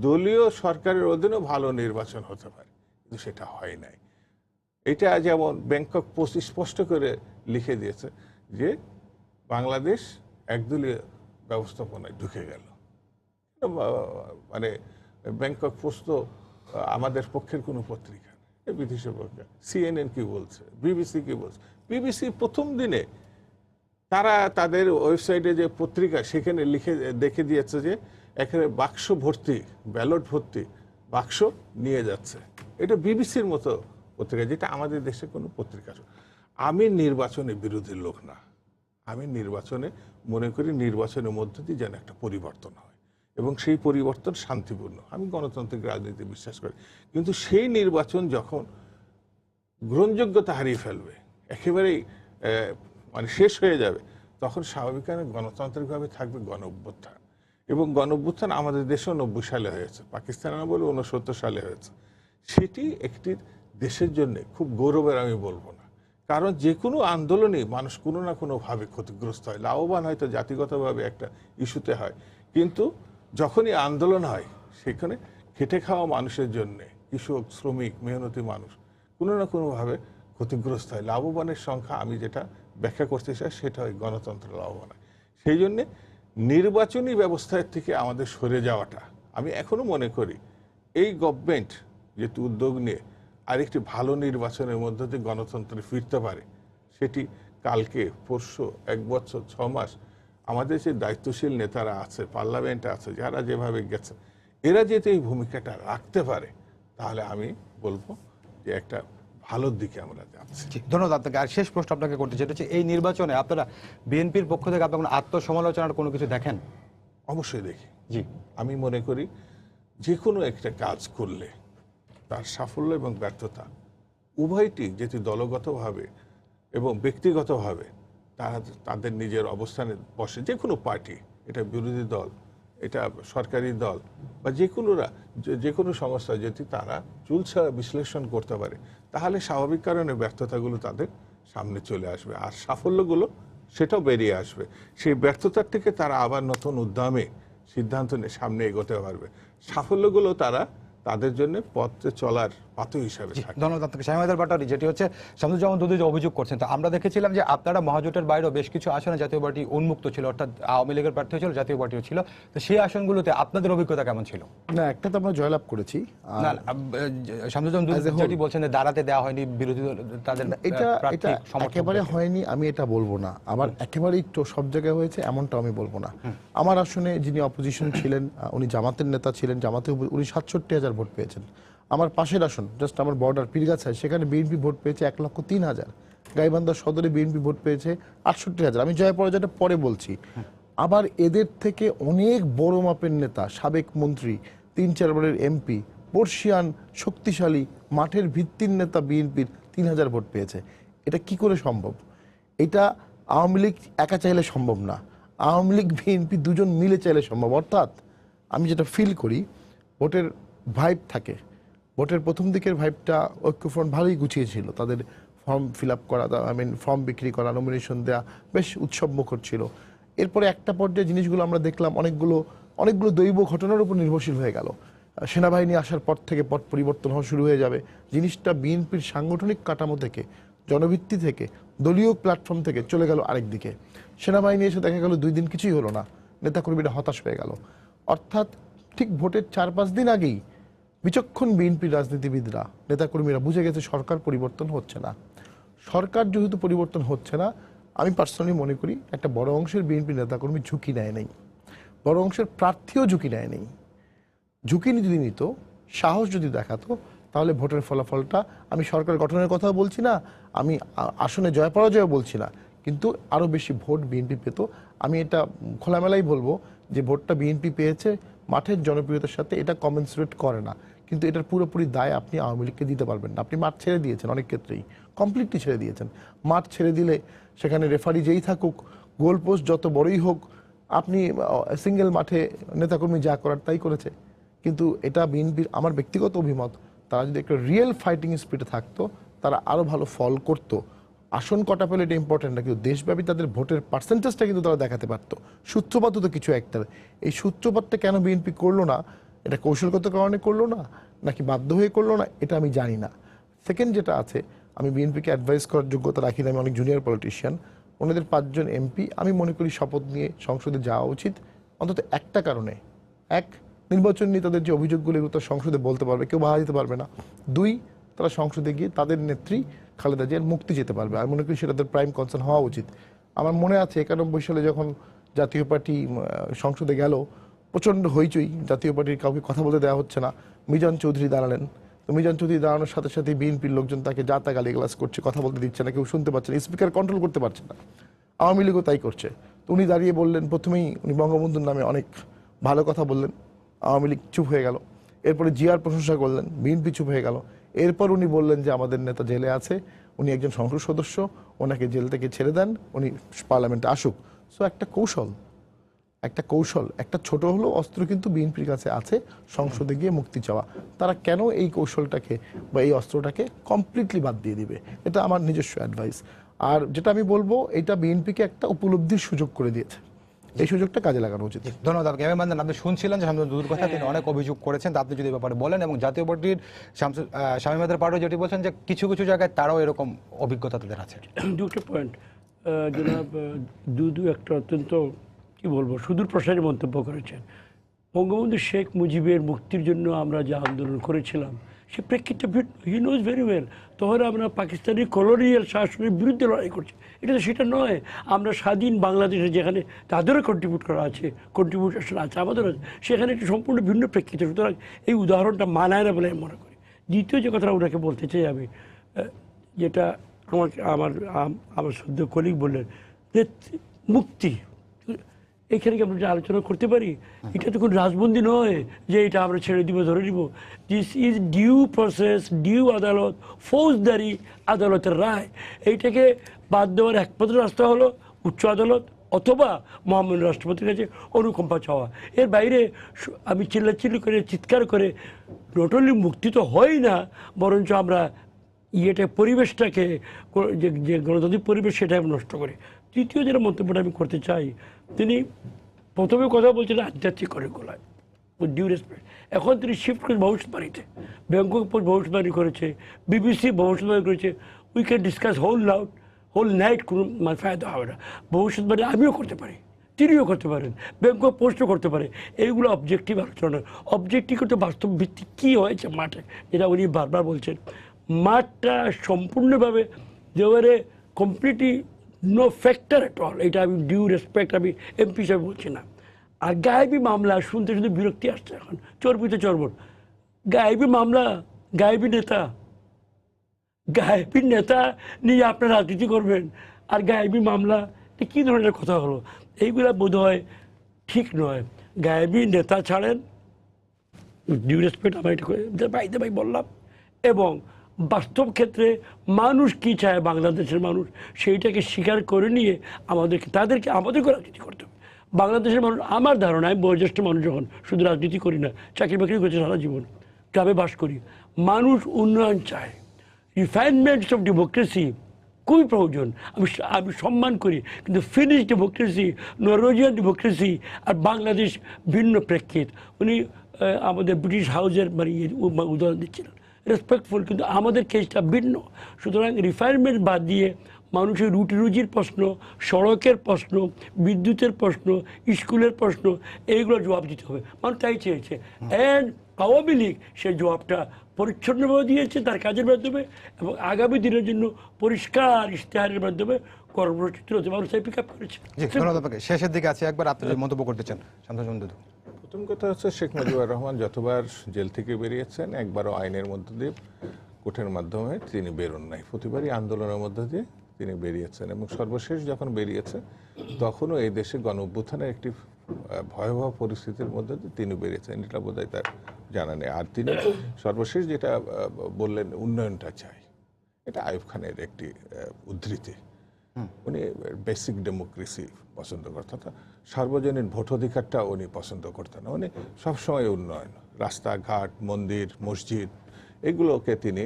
দলীয় সরকারের অধীনেও ভালো নির্বাচন হতে পারে, কিন্তু সেটা হয় নাই। এটা যেমন ব্যাংকক পোস্ট স্পষ্ট করে লিখে দিয়েছে যে বাংলাদেশ একদলীয় ব্যবস্থাপনায় ঢুকে গেল। মানে ব্যাংকক পোস্ট তো আমাদের পক্ষের কোনো পত্রিকা না, বিদেশি পত্রিকা। CNN কি বলছে, BBC কি বলছে? BBC প্রথম দিনে তারা তাদের ওয়েবসাইটে যে পত্রিকা সেখানে লিখে দেখে দিয়েছে যে এখানে বাক্স ভর্তি, ব্যালট ভর্তি বাক্স নিয়ে যাচ্ছে। এটা বিবিসির মতো পত্রিকা, যেটা আমাদের দেশে কোনো পত্রিকা। আমি নির্বাচনে বিরোধী লোক না, আমি নির্বাচনে মনে করি নির্বাচনের মধ্য দিয়ে যেন একটা পরিবর্তন হয় এবং সেই পরিবর্তন শান্তিপূর্ণ। আমি গণতান্ত্রিক রাজনীতি বিশ্বাস করি, কিন্তু সেই নির্বাচন যখন গ্রহণযোগ্যতা হারিয়ে ফেলবে, একেবারেই মানে শেষ হয়ে যাবে, তখন স্বাভাবিকভাবে গণতান্ত্রিকভাবে থাকবে গণ অভ্যুত্থান। এবং গণ অভ্যুত্থান আমাদের দেশেও 90 সালে হয়েছে, পাকিস্তানে না বলে 69 সালে হয়েছে। সেটি একটি দেশের জন্য খুব গৌরবের, আমি বলবো না, কারণ যে কোনো আন্দোলনই মানুষ কোনো না কোনোভাবে ক্ষতিগ্রস্ত হয়, লাভবান হয়তো জাতিগতভাবে একটা ইস্যুতে হয়, কিন্তু যখনই আন্দোলন হয় সেখানে খেটে খাওয়া মানুষের জন্য, কৃষক, শ্রমিক, মেহনতি মানুষ কোনো না কোনোভাবে ক্ষতিগ্রস্ত হয়। লাভবানের সংখ্যা আমি যেটা ব্যাখ্যা করতে চায় সেটা ওই গণতন্ত্র লাভবান হয়। সেই জন্যে নির্বাচনী ব্যবস্থার থেকে আমাদের সরে যাওয়াটা, আমি এখনো মনে করি এই গভর্নমেন্ট যেহেতু উদ্যোগ নিয়ে আরেকটি ভালো নির্বাচনের মধ্য দিয়ে গণতন্ত্রে ফিরতে পারে, সেটি কালকে পরশু 1 বছর 6 মাস আমাদের যে দায়িত্বশীল নেতারা আছে, পার্লামেন্টে আছে, যারা যেভাবে গেছে, এরা যদি এই ভূমিকাটা রাখতে পারে তাহলে আমি বলবো যে একটা ভালোর দিকে আমরা যাচ্ছি। জি, ধন্যবাদ আপনাকে। আর শেষ প্রশ্ন আপনাকে করতে চাই, এই নির্বাচনে আপনারা বিএনপির পক্ষ থেকে আপনার কোনো আত্মসমালোচনার কোনো কিছু দেখেন? অবশ্যই দেখি। জি, আমি মনে করি যে কোনো একটা কাজ করলে তার সাফল্য এবং ব্যর্থতা উভয়টি যদি দলগতভাবে এবং ব্যক্তিগতভাবে তারা তাদের নিজের অবস্থানে বসে, যে কোনো পার্টি, এটা বিরোধী দল, এটা সরকারি দল বা যে কোনো সংস্থা, যদি তারা চুলছাড়া বিশ্লেষণ করতে পারে তাহলে স্বাভাবিক কারণে ব্যর্থতাগুলো তাদের সামনে চলে আসবে, আর সাফল্যগুলো সেটাও বেরিয়ে আসবে। সেই ব্যর্থতার থেকে তারা আবার নতুন উদ্যমে সিদ্ধান্ত নিয়ে সামনে এগোতে পারবে। সাফল্যগুলো তারা তাদের জন্য পথে চলার পাথর হিসাবে থাকে। ধন্যবাদ আপনাকে। শামীম হায়দার পাটোয়ারী, যেটি হচ্ছে শামসুজ্জামান দুদু যে অভিযোগ করছেন, তো আমরা দেখেছিলাম যে আপনারা মহাজোটের বাইরেও বেশ কিছু আসনে জাতীয় পার্টি উন্মুক্ত ছিল, অর্থাৎ আওয়ামী লীগের প্রার্থী ছিল, জাতীয় পার্টিও ছিল, তো সেই আসনগুলোতে আপনাদের অভিজ্ঞতা কেমন ছিল? না, একটা তো আমরা জয়লাভ করেছি। আর না, শামসুজ্জামান দুদু যেটি বলছেন যে দাঁড়াতে দেওয়া হয়নি বিরোধী দল তাদের এটা প্রার্থী সমর্থকদেরকে। একেবারে হয়নি আমি এটা বলবো না, আবার একেবারেই তো সব জায়গায় হয়েছে এমনটা আমি বলবো না। আমার আসনে যিনি অপোজিশন ছিলেন, উনি জামাতের নেতা ছিলেন, জামাতে উনি 67,000 ভোট পেয়েছেন। আমার পাশের আসন, জাস্ট আমার বর্ডার পীরগাছায়, সেখানে বিএনপি ভোট পেয়েছে 1,03,000। গাইবান্ধা সদরে বিএনপি ভোট পেয়েছে 68,000। আমি জয় পরাজয়টা পরে বলছি। আবার এদের থেকে অনেক বড় মাপের নেতা, সাবেক মন্ত্রী, 3-4 বারের এমপি, বর্ষিয়ান শক্তিশালী মাঠের ভিত্তির নেতা বিএনপির 3,000 ভোট পেয়েছে। এটা কি করে সম্ভব? এটা আওয়ামী লীগ একা চাইলে সম্ভব না, আওয়ামী লীগ বিএনপি দুজন মিলে চাইলে সম্ভব। অর্থাৎ আমি যেটা ফিল করি, ভোটের ভাইব থাকে, ভোটের প্রথম দিকের ভাইবটা ঐক্যফ্রন্ট ভালোই গুছিয়েছিল, তাদের ফর্ম ফিল আপ করা, ফর্ম বিক্রি করা, নমিনেশন দেওয়া বেশ উৎসব মুখর ছিল। এরপরে একটা পর্যায়ে জিনিসগুলো আমরা দেখলাম অনেকগুলো দৈব ঘটনার উপর নির্ভরশীল হয়ে গেল। সেনাবাহিনী আসার পর থেকে পট পরিবর্তন হওয়া শুরু হয়ে যাবে। জিনিসটা বিএনপির সাংগঠনিক কাঠামো থেকে, জনভিত্তি থেকে, দলীয় প্ল্যাটফর্ম থেকে চলে গেল আরেক দিকে। সেনাবাহিনী এসে দেখা গেল 2 দিন কিছুই হলো না, নেতাকর্মীরা হতাশ হয়ে গেল। অর্থাৎ ঠিক ভোটের 4-5 দিন আগেই বিচক্ষণ বিএনপির রাজনীতিবিদরা, নেতাকর্মীরা বুঝে গেছে সরকার পরিবর্তন হচ্ছে না। সরকার যেহেতু পরিবর্তন হচ্ছে না, আমি পার্সোনালি মনে করি একটা বড় অংশের বিএনপি নেতাকর্মী ঝুঁকি নেয় নেই, বড় অংশের প্রার্থীও ঝুঁকি নেয় নেই। ঝুঁকি যদি নিত, সাহস যদি দেখাতো, তাহলে ভোটের ফলাফলটা, আমি সরকার গঠনের কথা বলছি না, আমি আসনে জয় পরাজয় বলছি না, কিন্তু আরও বেশি ভোট বিএনপি পেত। আমি এটা খোলামেলাই বলবো যে ভোটটা বিএনপি পেয়েছে মাঠের জনপ্রিয়তার সাথে, এটা কমেন্সুরেট করে না, কিন্তু এটার পুরোপুরি দায় আপনি আওয়ামী লীগকে দিতে পারবেন না। আপনি মাঠ ছেড়ে দিয়েছেন, অনেক ক্ষেত্রেই কমপ্লিটলি ছেড়ে দিয়েছেন। মাঠ ছেড়ে দিলে সেখানে রেফারি যেই থাকুক, গোল পোস্ট যত বড়ই হোক, আপনি সিঙ্গেল মাঠে নেতাকর্মী যা করার তাই করেছে। কিন্তু এটা বিএনপির, আমার ব্যক্তিগত অভিমত, তারা যদি একটা রিয়েল ফাইটিং স্পিরিটে থাকতো, তারা আরও ভালো ফল করতো। আসন কটা পেলে এটা ইম্পর্টেন্ট না, কিন্তু দেশব্যাপী তাদের ভোটের পার্সেন্টেজটা কিন্তু তারা দেখাতে পারতো। সূত্রপাত তো কিছু একটা, এই সূত্রপাতটা কেন বিএনপি করলো না, এটা কৌশলগত কারণে করলো না নাকি বাধ্য হয়ে করলো না, এটা আমি জানি না। সেকেন্ড যেটা আছে, আমি বিএনপিকে অ্যাডভাইস করার যোগ্যতা রাখি না, আমি অনেক জুনিয়র পলিটিশিয়ান। ওনাদের 5 জন এমপি আমি মনে করি শপথ নিয়ে সংসদে যাওয়া উচিত, অন্তত একটা কারণে। এক, নির্বাচন নিয়ে তাদের যে অভিযোগগুলো, এগুলো তারা সংসদে বলতে পারবে, কেউ বাধা দিতে পারবে না। 2, তারা সংসদে গিয়ে তাদের নেত্রী খালেদা জিয়ার মুক্তি যেতে পারবে। আমি মনে করি সেটা তাদের প্রাইম কনসার্ন হওয়া উচিত। আমার মনে আছে 91 সালে যখন জাতীয় পার্টি সংসদে গেল, প্রচণ্ড হইচই, জাতীয় পার্টির কাউকে কথা বলতে দেওয়া হচ্ছে না, মিজান চৌধুরী দাঁড়ালেন। তো মিজান চৌধুরী দাঁড়ানোর সাথে সাথে বিএনপির লোকজন তাকে যা তা গালিগালাজ করছে, কথা বলতে দিচ্ছে না, কেউ শুনতে পাচ্ছে না, স্পিকার কন্ট্রোল করতে পারছে না। আওয়ামী লীগও তাই করছে। তো উনি দাঁড়িয়ে বললেন, প্রথমেই উনি বঙ্গবন্ধুর নামে অনেক ভালো কথা বললেন, আওয়ামী লীগ চুপ হয়ে গেল। এরপরে জিয়ার প্রশংসা করলেন, বিএনপি চুপ হয়ে গেল। এরপর উনি বললেন যে আমাদের নেতা জেলে আছে, উনি একজন সংসদ সদস্য, ওনাকে জেল থেকে ছেড়ে দেন, উনি পার্লামেন্টে আসুক। সো একটা কৌশল, একটা ছোট হলো অস্ত্র কিন্তু বিএনপির কাছে আছে, সংসদে গিয়ে মুক্তি চাওয়া। তারা কেন এই কৌশলটাকে বা এই অস্ত্রটাকে কমপ্লিটলি বাদ দিয়ে দিবে, এটা আমার নিজস্ব অ্যাডভাইস। আর যেটা আমি বলবো, এটা বিএনপিকে একটা উপলব্ধির সুযোগ করে দিয়েছে, এই সুযোগটা কাজে লাগানো উচিত। ধন্যবাদ আপনাকে। আমি মানতেন, আপনি শুনছিলেন যে শামসুজ্জামান দুদুর কথা, তিনি অনেক অভিযোগ করেছেন, তা আপনি যদি এই ব্যাপারে বলেন। এবং জাতীয় পার্টির শামীম হায়দার পাটোয়ারী যেটি বলছেন যে কিছু কিছু জায়গায় তারাও এরকম অভিজ্ঞতা তাদের আছে। 2টা পয়েন্ট। জনাব দুদু একটা অত্যন্ত কি বলবো সুদূর প্রসারী মন্তব্য করেছেন। বঙ্গবন্ধু শেখ মুজিবের মুক্তির জন্য আমরা যে আন্দোলন করেছিলাম সে প্রেক্ষিতটা হি নোজ ভেরি ওয়েল। তখন আমরা পাকিস্তানি কলোনিয়াল শাসনের বিরুদ্ধে লড়াই করছি, এটা তো সেটা নয়। আমরা স্বাধীন বাংলাদেশে যেখানে তাদেরও কন্ট্রিবিউশন আছে আমাদেরও আছে, সেখানে একটি সম্পূর্ণ ভিন্ন প্রেক্ষিত। সুতরাং এই উদাহরণটা মানায় না বলে আমি মনে করি। দ্বিতীয় যে কথাটা ওনাকে বলতে চাই আমি, যেটা আমার সদ্য কলিগ বললেন যে মুক্তি, এখানে কি আমরা যে আলোচনা করতে পারি, এটা তো কোনো রাজবন্দি নয় যে এটা আমরা ছেড়ে দিব ধরে দিব। This is due process, due আদালত, ফৌজদারি আদালতের রায়। এইটাকে বাদ দেওয়ার একমাত্র রাস্তা হলো উচ্চ আদালত অথবা মহামান্য রাষ্ট্রপতির কাছে অনুকম্পা চাওয়া। এর বাইরে আমি চিল্লাচিল্লি করে চিৎকার করে নট অনলি মুক্তি তো হয় না, বরঞ্চ আমরা পরিবেশটাকে যে গণতান্ত্রিক পরিবেশ সেটা আমি নষ্ট করি। তৃতীয় যেটা মন্তব্যটা আমি করতে চাই, তিনি প্রথমে কথা বলছিলেন আধ্যাত্মিক অনেকগুলায় ডিউ রেসপেক্ট। এখন তিনি শিফট করেছেন ভবিষ্যৎবাণীতে। ব্যাংকক পোস্ট ভবিষ্যৎবাণী করেছে, বিবিসি ভবিষ্যৎবাণী করেছে। We can discuss whole night, কোনো মানে ফায়দা হবে না। ভবিষ্যৎবাণী আমিও করতে পারি, তিনিও করতে পারেন, ব্যাংকক পোস্টও করতে পারে। এইগুলো অবজেক্টিভ আলোচনা। অবজেক্টিভ করতে বাস্তব ভিত্তিক কী হয়েছে মাঠে, যেটা উনি বারবার বলছেন। মাঠটা সম্পূর্ণভাবে যেবারে completely no factor at all. এটা আমি ডিউ রেসপেক্ট আমি এমপি হিসাবে বলছি না। আর গায়েবী মামলা শুনতে শুধু বিরক্তি আসছে এখন, চর্বিতে চর্বণ। গায়েবী মামলা, গায়েবী নেতা নিয়ে আপনার রাজনীতি করবেন, আর গায়েবী মামলা, কী ধরনের কথা হলো? এইগুলা বোধ হয় ঠিক নয়। গায়েবী নেতা ছাড়েন, ডিউ রেসপেক্ট আমার এটা বাইতে ভাই বললাম। এবং বাস্তব ক্ষেত্রে মানুষ কী চায়, বাংলাদেশের মানুষ সেইটাকে স্বীকার করে নিয়ে তাদেরকে রাজনীতি করতে হবে। বাংলাদেশের মানুষ, আমার ধারণা, আমি বয়োজ্যেষ্ঠ মানুষ, যখন শুধু রাজনীতি করি না, চাকরি বাকরি করছি সারা জীবন, গ্রামে বাস করি, মানুষ উন্নয়ন চায়। রিফাইনমেন্টস অফ ডেমোক্রেসি খুবই প্রয়োজন, আমি সম্মান করি, কিন্তু ফিনিশ ডেমোক্রেসি, নরওয়েজিয়ান ডেমোক্রেসি আর বাংলাদেশ ভিন্ন প্রেক্ষিত। উনি আমাদের ব্রিটিশ হাউসের মানে উদাহরণ দিচ্ছিলেন, রেসপেক্টফুল, কিন্তু আমাদের কেসটা ভিন্ন। সুতরাং রিফাইনমেন্ট বাদ দিয়ে মানুষের রুটি রুজির প্রশ্ন, সড়কের প্রশ্ন, বিদ্যুতের প্রশ্ন, স্কুলের প্রশ্ন, এইগুলো জবাব দিতে হবে। মানুষ তাই চেয়েছে। অ্যান্ড আওয়ামী লীগ সেই জবাবটা পরিচ্ছন্নভাবে দিয়েছে তার কাজের মাধ্যমে, এবং আগামী দিনের জন্য পরিষ্কার ইশতেহারের মাধ্যমে কর্মসূচির হতে মানুষ তাই পিক আপ করেছে। শেষের দিকে আছে, একবার আপনি যদি মন্তব্য করতে চান শামসুজ্জামান দুদু। প্রথম কথা হচ্ছে, শেখ মুজিবুর রহমান যতবার জেল থেকে বেরিয়েছেন, একবারও আইনের মধ্য দিয়ে, কোর্টের মাধ্যমে তিনি বেরোন নাই। প্রতিবারই আন্দোলনের মধ্য দিয়ে তিনি বেরিয়েছেন, এবং সর্বশেষ যখন বেরিয়েছে তখনও এই দেশে গণ অভ্যুত্থানের একটি ভয়াবহ পরিস্থিতির মধ্যে দিয়ে তিনি বেরিয়েছেন, এটা বোধহয় তার জানা নেই। আর তিনি সর্বশেষ যেটা বললেন, উন্নয়নটা চাই, এটা আইয়ুব খানের একটি উদ্ধৃতি। উনি বেসিক ডেমোক্রেসি পছন্দ করতেন না, সার্বজনীন ভোটাধিকারটা উনি পছন্দ করতেন না। উনি সবসময় উন্নয়ন, রাস্তাঘাট, মন্দির, মসজিদ, এগুলোকে তিনি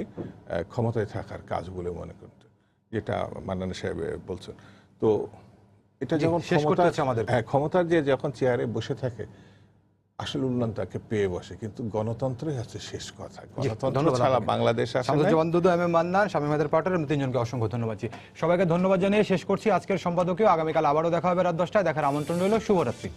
ক্ষমতায় থাকার কাজ বলে মনে করতেন, যেটা মান্নান সাহেব বলছেন। তো এটা যখন ক্ষমতার যে যখন চেয়ারে বসে থাকে, আসলে উন্নয়ন তাকে পেয়ে বসে, কিন্তু গণতন্ত্রই হচ্ছে শেষ কথা। গণতন্ত্র ছাড়া বাংলাদেশ আসলে। শামসুজ্জামান দুদু, এম এ মান্নান, শামীম হায়দার পাটোয়ার, তিনজনকে অসংখ্য ধন্যবাদ। সবাইকে ধন্যবাদ জানিয়ে শেষ করছি আজকের সম্পাদকীয়। আগামীকাল আবারও দেখা হবে রাত 10টায়। দেখার আমন্ত্রণ রইল। শুভরাত্রি।